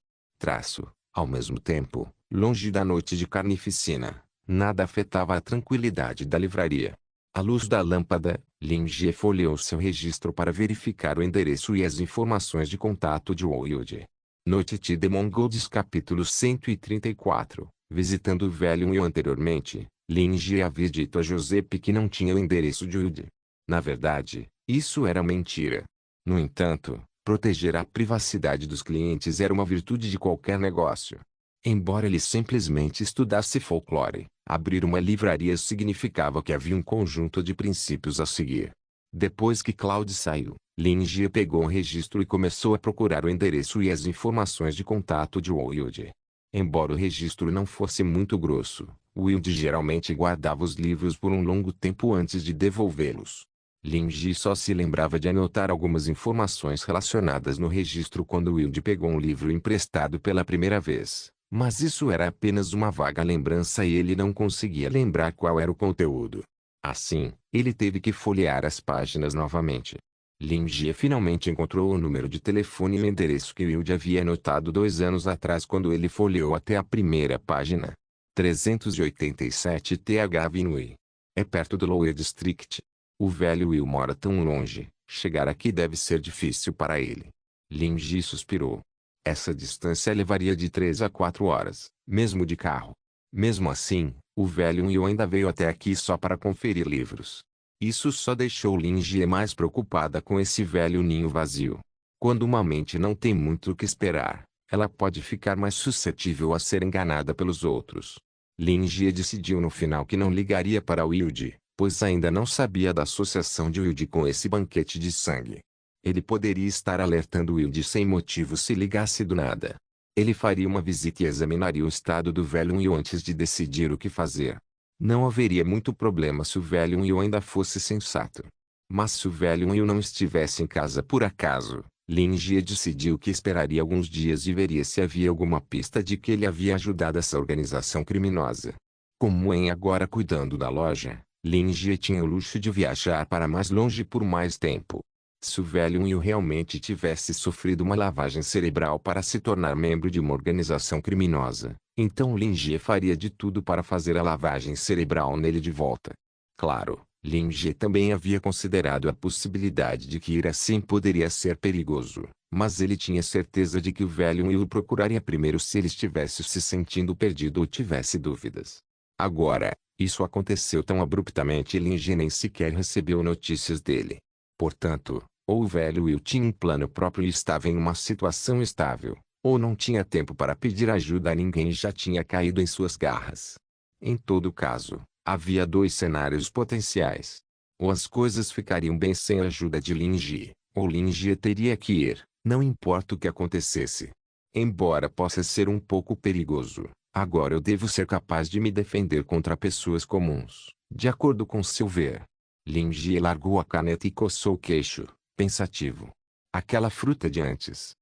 S1: Ao mesmo tempo, longe da noite de carnificina, nada afetava a tranquilidade da livraria. À luz da lâmpada, Lin Jie folheou seu registro para verificar o endereço e as informações de contato de Ayod. Noite de Mongols capítulo 134. Visitando o velho Will anteriormente, Lin Jie havia dito a Josepe que não tinha o endereço de Wilde. Na verdade, isso era mentira. No entanto, proteger a privacidade dos clientes era uma virtude de qualquer negócio. Embora ele simplesmente estudasse folclore, abrir uma livraria significava que havia um conjunto de princípios a seguir. Depois que Claude saiu, Lin Jie pegou um registro e começou a procurar o endereço e as informações de contato de Wilde. Embora o registro não fosse muito grosso, Wilde geralmente guardava os livros por um longo tempo antes de devolvê-los. Lin Jie só se lembrava de anotar algumas informações relacionadas no registro quando Wilde pegou um livro emprestado pela primeira vez, mas isso era apenas uma vaga lembrança e ele não conseguia lembrar qual era o conteúdo. Assim, ele teve que folhear as páginas novamente. Lin Jie finalmente encontrou o número de telefone e o endereço que Wilde havia anotado 2 anos atrás quando ele folheou até a primeira página. 387 TH Avenue. É perto do Lower District. O velho Will mora tão longe, chegar aqui deve ser difícil para ele. Lin Jie suspirou. Essa distância levaria de 3 a 4 horas, mesmo de carro. Mesmo assim, o velho Will ainda veio até aqui só para conferir livros. Isso só deixou Lin Jie mais preocupada com esse velho ninho vazio. Quando uma mente não tem muito o que esperar, ela pode ficar mais suscetível a ser enganada pelos outros. Lin Jie decidiu no final que não ligaria para Wilde, pois ainda não sabia da associação de Wilde com esse banquete de sangue. Ele poderia estar alertando Wilde sem motivo se ligasse do nada. Ele faria uma visita e examinaria o estado do velho Will antes de decidir o que fazer. Não haveria muito problema se o velho Will ainda fosse sensato. Mas se o velho Will não estivesse em casa por acaso, Lin Jie decidiu que esperaria alguns dias e veria se havia alguma pista de que ele havia ajudado essa organização criminosa. Como em agora cuidando da loja, Lin Jie tinha o luxo de viajar para mais longe por mais tempo. Se o velho Will realmente tivesse sofrido uma lavagem cerebral para se tornar membro de uma organização criminosa, então Lin Jie faria de tudo para fazer a lavagem cerebral nele de volta. Claro, Lin Jie também havia considerado a possibilidade de que ir assim poderia ser perigoso, mas ele tinha certeza de que o velho Will o procuraria primeiro se ele estivesse se sentindo perdido ou tivesse dúvidas. Agora, isso aconteceu tão abruptamente e Lin Jie nem sequer recebeu notícias dele. Portanto, ou o velho Will tinha um plano próprio e estava em uma situação estável, ou não tinha tempo para pedir ajuda a ninguém e já tinha caído em suas garras. Em todo caso, havia 2 cenários potenciais. Ou as coisas ficariam bem sem a ajuda de Lin Jie, ou Lin Jie teria que ir, não importa o que acontecesse. Embora possa ser um pouco perigoso, agora eu devo ser capaz de me defender contra pessoas comuns, de acordo com Silver. Lin Jie largou a caneta e coçou o queixo, pensativo. Aquela fruta de antes.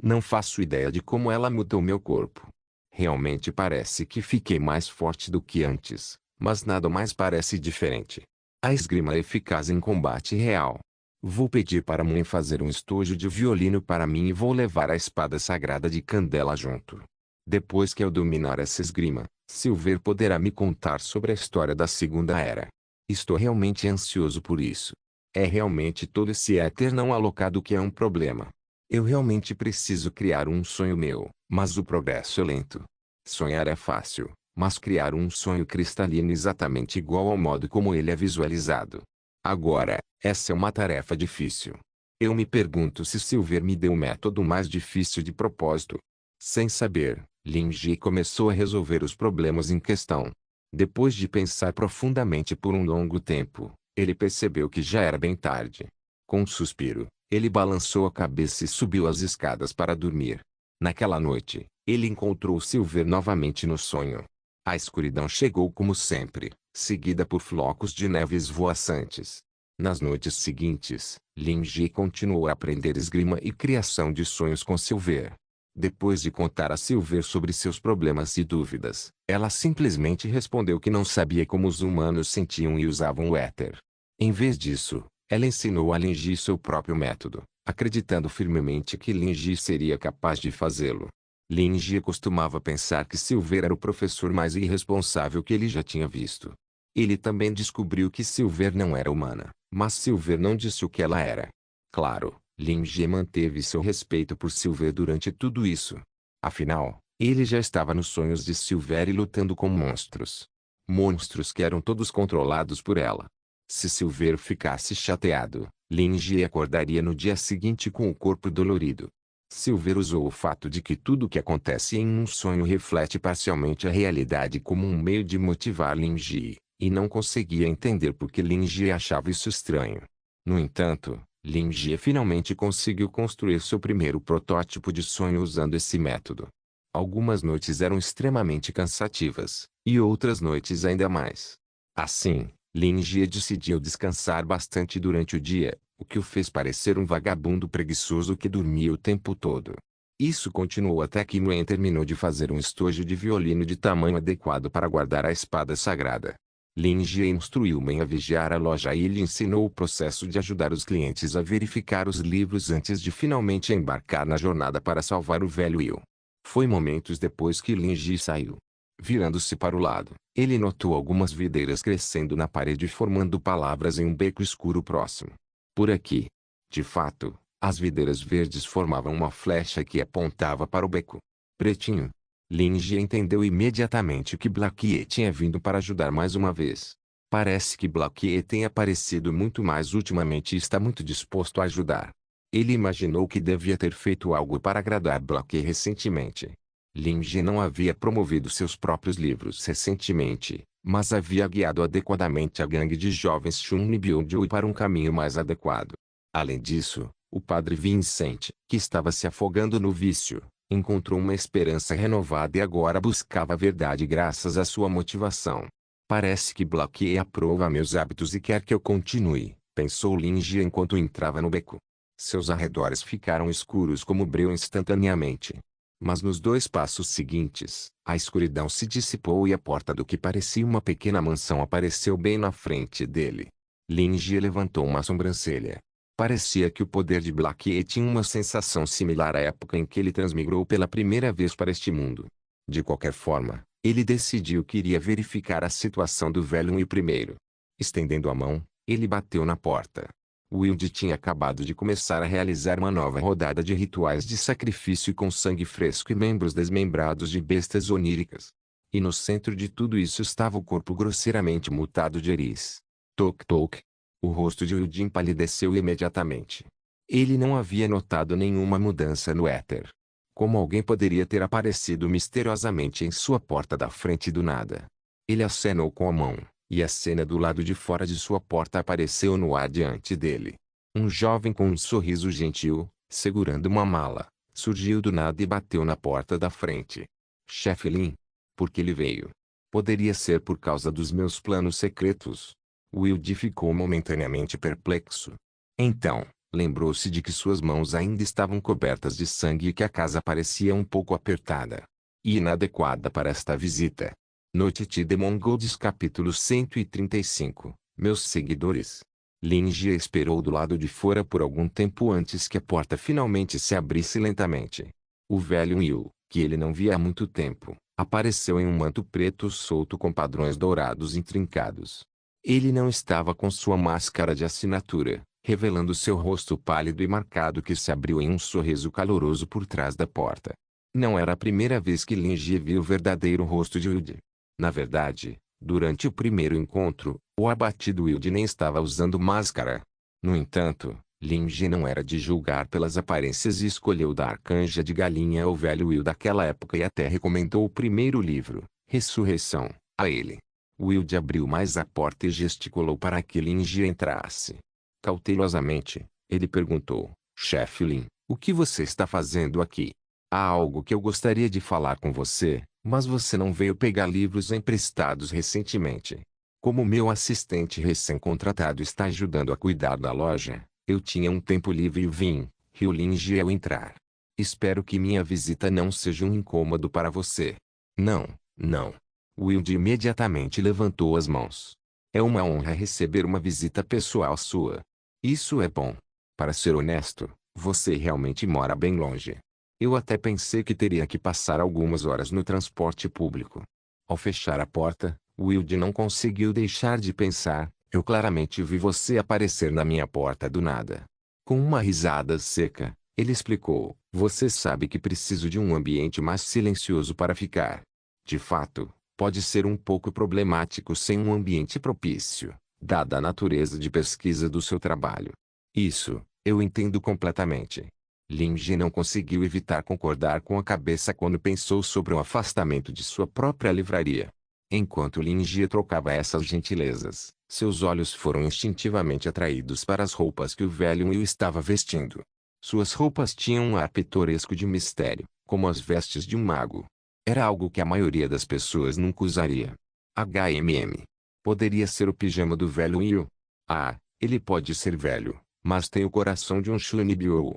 S1: Não faço ideia de como ela mudou meu corpo. Realmente parece que fiquei mais forte do que antes, mas nada mais parece diferente. A esgrima é eficaz em combate real. Vou pedir para mãe fazer um estojo de violino para mim e vou levar a espada sagrada de Candela junto. Depois que eu dominar essa esgrima, Silver poderá me contar sobre a história da Segunda Era. Estou realmente ansioso por isso. É realmente todo esse éter não alocado que é um problema. Eu realmente preciso criar um sonho meu, mas o progresso é lento. Sonhar é fácil, mas criar um sonho cristalino exatamente igual ao modo como ele é visualizado. Agora, essa é uma tarefa difícil. Eu me pergunto se Silver me deu o método mais difícil de propósito. Sem saber, Lin Jie começou a resolver os problemas em questão. Depois de pensar profundamente por um longo tempo, ele percebeu que já era bem tarde. Com um suspiro, ele balançou a cabeça e subiu as escadas para dormir. Naquela noite, ele encontrou Silver novamente no sonho. A escuridão chegou como sempre, seguida por flocos de neve esvoaçantes. Nas noites seguintes, Lin Jie continuou a aprender esgrima e criação de sonhos com Silver. Depois de contar a Silver sobre seus problemas e dúvidas, ela simplesmente respondeu que não sabia como os humanos sentiam e usavam o éter. Em vez disso, ela ensinou a Lin Jie seu próprio método, acreditando firmemente que Lin Jie seria capaz de fazê-lo. Lin Jie costumava pensar que Silver era o professor mais irresponsável que ele já tinha visto. Ele também descobriu que Silver não era humana, mas Silver não disse o que ela era. Claro, Lin Jie manteve seu respeito por Silver durante tudo isso. Afinal, Ele já estava nos sonhos de Silveri lutando com monstros. Monstros que eram todos controlados por ela. Se Silver ficasse chateado, Linji acordaria no dia seguinte com o corpo dolorido. Silver usou o fato de que tudo o que acontece em um sonho reflete parcialmente a realidade como um meio de motivar Linji, e não conseguia entender por que Linji achava isso estranho. No entanto, Linji finalmente conseguiu construir seu primeiro protótipo de sonho usando esse método. Algumas noites eram extremamente cansativas, e outras noites ainda mais. Assim, Linji decidiu descansar bastante durante o dia, o que o fez parecer um vagabundo preguiçoso que dormia o tempo todo. Isso continuou até que Nguyen terminou de fazer um estojo de violino de tamanho adequado para guardar a espada sagrada. Linji instruiu Nguyen a vigiar a loja e lhe ensinou o processo de ajudar os clientes a verificar os livros antes de finalmente embarcar na jornada para salvar o velho Will. Foi momentos depois que Linji saiu. Virando-se para o lado, ele notou algumas videiras crescendo na parede formando palavras em um beco escuro próximo. Por aqui. De fato, as videiras verdes formavam uma flecha que apontava para o beco. Pretinho. Linji entendeu imediatamente que Blackie tinha vindo para ajudar mais uma vez. Parece que Blackie tem aparecido muito mais ultimamente e está muito disposto a ajudar. Ele imaginou que devia ter feito algo para agradar Blackie recentemente. Linji não havia promovido seus próprios livros recentemente, mas havia guiado adequadamente a gangue de jovens Chun e Byung-Joe para um caminho mais adequado. Além disso, o padre Vincent, que estava se afogando no vício, encontrou uma esperança renovada e agora buscava a verdade graças à sua motivação. Parece que Blackie aprova meus hábitos e quer que eu continue, pensou Linji enquanto entrava no beco. Seus arredores ficaram escuros como breu instantaneamente. Mas nos 2 passos seguintes, a escuridão se dissipou e a porta do que parecia uma pequena mansão apareceu bem na frente dele. Linji levantou uma sobrancelha. Parecia que o poder de Blackie tinha uma sensação similar à época em que ele transmigrou pela primeira vez para este mundo. De qualquer forma, ele decidiu que iria verificar a situação do velho e primeiro. Estendendo a mão, ele bateu na porta. Wilde tinha acabado de começar a realizar uma nova rodada de rituais de sacrifício com sangue fresco e membros desmembrados de bestas oníricas. E no centro de tudo isso estava o corpo grosseiramente mutado de Eris. Toc toc. O rosto de Wilde empalideceu imediatamente. Ele não havia notado nenhuma mudança no éter. Como alguém poderia ter aparecido misteriosamente em sua porta da frente do nada? Ele acenou com a mão. E a cena do lado de fora de sua porta apareceu no ar diante dele. Um jovem com um sorriso gentil, segurando uma mala, surgiu do nada e bateu na porta da frente. Chefe Lin. Por que ele veio? Poderia ser por causa dos meus planos secretos. Wilde ficou momentaneamente perplexo. Então, lembrou-se de que suas mãos ainda estavam cobertas de sangue e que a casa parecia um pouco apertada e inadequada para esta visita. Noite de Mongols capítulo 135. Meus seguidores. Linji esperou do lado de fora por algum tempo antes que a porta finalmente se abrisse lentamente. O velho Will, que ele não via há muito tempo, apareceu em um manto preto solto com padrões dourados intrincados. Ele não estava com sua máscara de assinatura, revelando seu rosto pálido e marcado que se abriu em um sorriso caloroso por trás da porta. Não era a primeira vez que Linji viu o verdadeiro rosto de Wilde. Na verdade, durante o primeiro encontro, o abatido Wilde nem estava usando máscara. No entanto, Linji não era de julgar pelas aparências e escolheu dar canja de galinha ao velho Will daquela época e até recomendou o primeiro livro, Ressurreição, a ele. Wilde abriu mais a porta e gesticulou para que Linji entrasse. Cautelosamente, ele perguntou, Chefe Lin, o que você está fazendo aqui? Há algo que eu gostaria de falar com você. Mas você não veio pegar livros emprestados recentemente. Como meu assistente recém-contratado está ajudando a cuidar da loja, eu tinha um tempo livre e vim, riu Linji ao entrar. Espero que minha visita não seja um incômodo para você. Não, não. Wilde imediatamente levantou as mãos. É uma honra receber uma visita pessoal sua. Isso é bom. Para ser honesto, você realmente mora bem longe. Eu até pensei que teria que passar algumas horas no transporte público. Ao fechar a porta, Wilde não conseguiu deixar de pensar, eu claramente vi você aparecer na minha porta do nada. Com uma risada seca, Ele explicou, você sabe que preciso de um ambiente mais silencioso para ficar. De fato, pode ser um pouco problemático sem um ambiente propício, dada a natureza de pesquisa do seu trabalho. Isso, eu entendo completamente. Lin Ji não conseguiu evitar concordar com a cabeça quando pensou sobre o afastamento de sua própria livraria. Enquanto Lin Ji trocava essas gentilezas, seus olhos foram instintivamente atraídos para as roupas que o velho Will estava vestindo. Suas roupas tinham um ar pitoresco de mistério, como as vestes de um mago. Era algo que a maioria das pessoas nunca usaria. HMM. Poderia ser o pijama do velho Will. Ah, ele pode ser velho, mas tem o coração de um Shunibyo.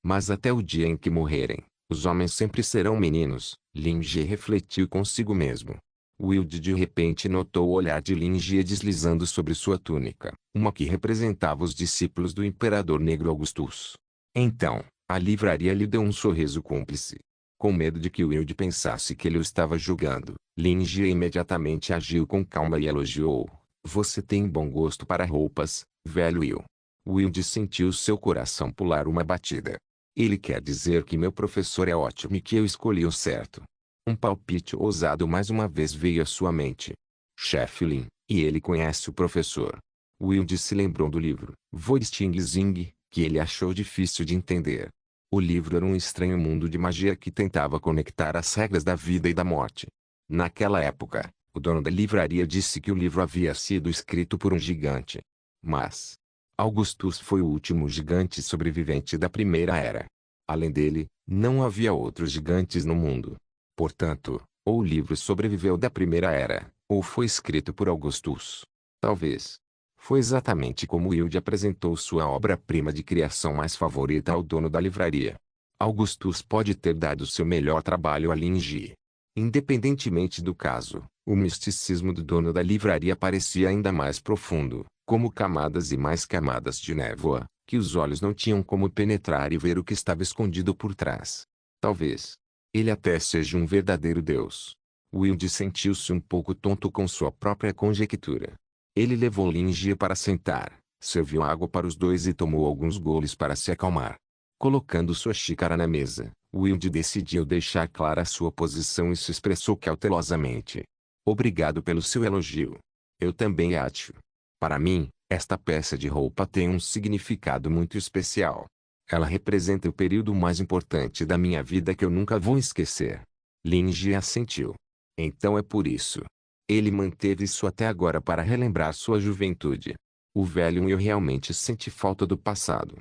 S1: Mas até o dia em que morrerem, os homens sempre serão meninos. Lin Ji refletiu consigo mesmo. Will de repente notou o olhar de Lin Ji deslizando sobre sua túnica, uma que representava os discípulos do imperador negro Augustus. Então, a livraria lhe deu um sorriso cúmplice. Com medo de que Will pensasse que ele o estava julgando, Lin Ji imediatamente agiu com calma e elogiou. Você tem bom gosto para roupas, velho Will. Will sentiu seu coração pular uma batida. Ele quer dizer que meu professor é ótimo e que eu escolhi o certo. Um palpite ousado mais uma vez veio à sua mente. Chefe Lin, e ele conhece o professor. Will se lembrou do livro, Voisting Zing, que ele achou difícil de entender. O livro era um estranho mundo de magia que tentava conectar as regras da vida e da morte. Naquela época, o dono da livraria disse que o livro havia sido escrito por um gigante. Mas Augustus foi o último gigante sobrevivente da Primeira Era. Além dele, não havia outros gigantes no mundo. Portanto, ou o livro sobreviveu da Primeira Era, ou foi escrito por Augustus. Talvez. Foi exatamente como Wilde apresentou sua obra-prima de criação mais favorita ao dono da livraria. Augustus pode ter dado seu melhor trabalho a Lin Ji. Independentemente do caso, o misticismo do dono da livraria parecia ainda mais profundo, como camadas e mais camadas de névoa, que os olhos não tinham como penetrar e ver o que estava escondido por trás. Talvez ele até seja um verdadeiro Deus. Wilde sentiu-se um pouco tonto com sua própria conjectura. Ele levou Lin Ji para sentar, serviu água para os dois e tomou alguns goles para se acalmar. Colocando sua xícara na mesa, Wilde decidiu deixar clara sua posição e se expressou cautelosamente. Obrigado pelo seu elogio. Eu também acho. Para mim, esta peça de roupa tem um significado muito especial. Ela representa o período mais importante da minha vida que eu nunca vou esquecer. Lin Ji assentiu. Então é por isso. Ele manteve isso até agora para relembrar sua juventude. O velho Will realmente sente falta do passado.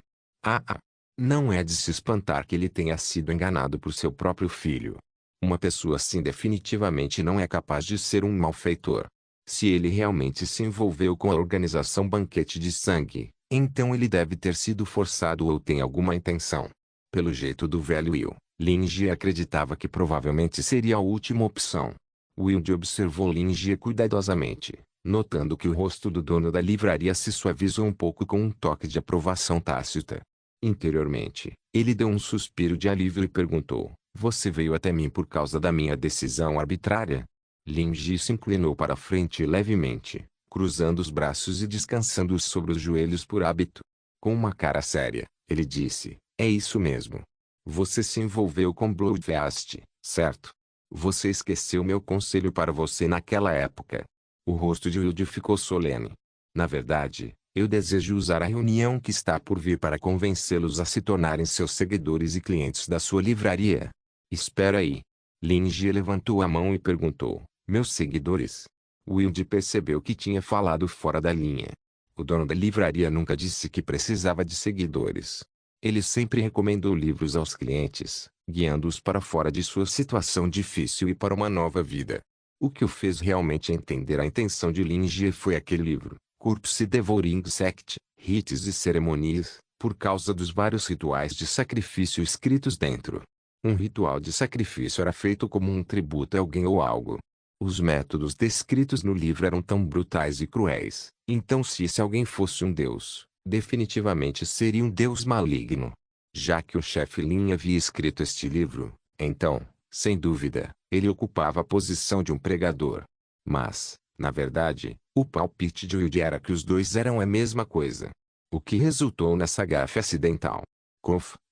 S1: Não é de se espantar que ele tenha sido enganado por seu próprio filho. Uma pessoa assim definitivamente não é capaz de ser um malfeitor. Se ele realmente se envolveu com a organização Banquete de Sangue, então ele deve ter sido forçado ou tem alguma intenção. Pelo jeito do velho Will, Lin Ji acreditava que provavelmente seria a última opção. Will observou Lin Ji cuidadosamente, notando que o rosto do dono da livraria se suavizou um pouco com um toque de aprovação tácita. Interiormente, ele deu um suspiro de alívio e perguntou, você veio até mim por causa da minha decisão arbitrária? Lin Ji se inclinou para frente levemente, cruzando os braços e descansando-os sobre os joelhos por hábito. Com uma cara séria, ele disse, é isso mesmo. Você se envolveu com Bloodfast, certo? Você esqueceu meu conselho para você naquela época. O rosto de Wilde ficou solene. Na verdade, eu desejo usar a reunião que está por vir para convencê-los a se tornarem seus seguidores e clientes da sua livraria. Espera aí. Lin Ji levantou a mão e perguntou, meus seguidores? Wilde percebeu que tinha falado fora da linha. O dono da livraria nunca disse que precisava de seguidores. Ele sempre recomendou livros aos clientes, guiando-os para fora de sua situação difícil e para uma nova vida. O que o fez realmente entender a intenção de Lin Ji foi aquele livro, Corpse Devouring Sect, Rites e Cerimônias, por causa dos vários rituais de sacrifício escritos dentro. Um ritual de sacrifício era feito como um tributo a alguém ou algo. Os métodos descritos no livro eram tão brutais e cruéis, então se esse alguém fosse um deus, definitivamente seria um deus maligno. Já que o chefe Lin havia escrito este livro, então, sem dúvida, ele ocupava a posição de um pregador. Mas, na verdade, o palpite de Wilde era que os dois eram a mesma coisa. O que resultou nessa gafe acidental.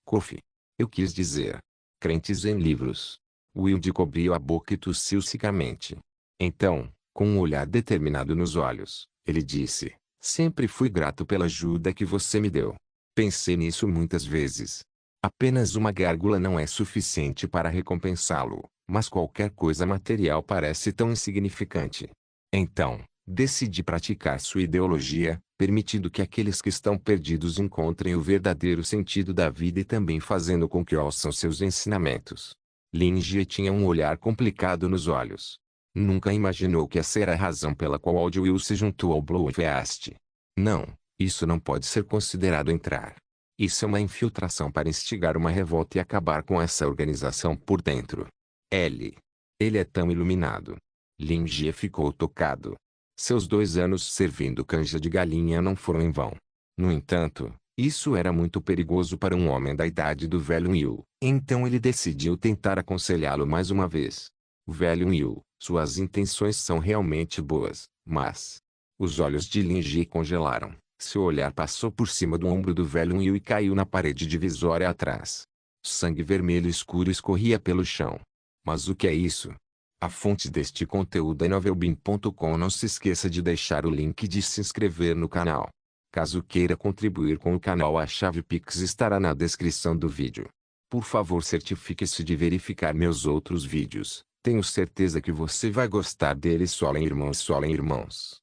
S1: Kofi. Eu quis dizer. Crentes em livros. Wilde cobriu a boca e tossiu secamente. Então, com um olhar determinado nos olhos, ele disse: sempre fui grato pela ajuda que você me deu. Pensei nisso muitas vezes. Apenas uma gárgula não é suficiente para recompensá-lo, mas qualquer coisa material parece tão insignificante. Então, decidi praticar sua ideologia, permitindo que aqueles que estão perdidos encontrem o verdadeiro sentido da vida e também fazendo com que ouçam seus ensinamentos. Lin Jie tinha um olhar complicado nos olhos. Nunca imaginou que essa era a razão pela qual Old Will se juntou ao Blue Feast. Não, isso não pode ser considerado entrar. Isso é uma infiltração para instigar uma revolta e acabar com essa organização por dentro. Ele é tão iluminado. Lin Jie ficou tocado. Seus 2 anos servindo canja de galinha não foram em vão. No entanto, isso era muito perigoso para um homem da idade do velho Will. Então ele decidiu tentar aconselhá-lo mais uma vez. Velho Will, suas intenções são realmente boas, mas... Os olhos de Lin Jie congelaram. Seu olhar passou por cima do ombro do velho Will e caiu na parede divisória atrás. Sangue vermelho escuro escorria pelo chão. Mas o que é isso? A fonte deste conteúdo é novelbean.com. Não se esqueça de deixar o link de se inscrever no canal. Caso queira contribuir com o canal, a chave Pix estará na descrição do vídeo. Por favor, certifique-se de verificar meus outros vídeos. Tenho certeza que você vai gostar deles. Solem irmãos, solem irmãos.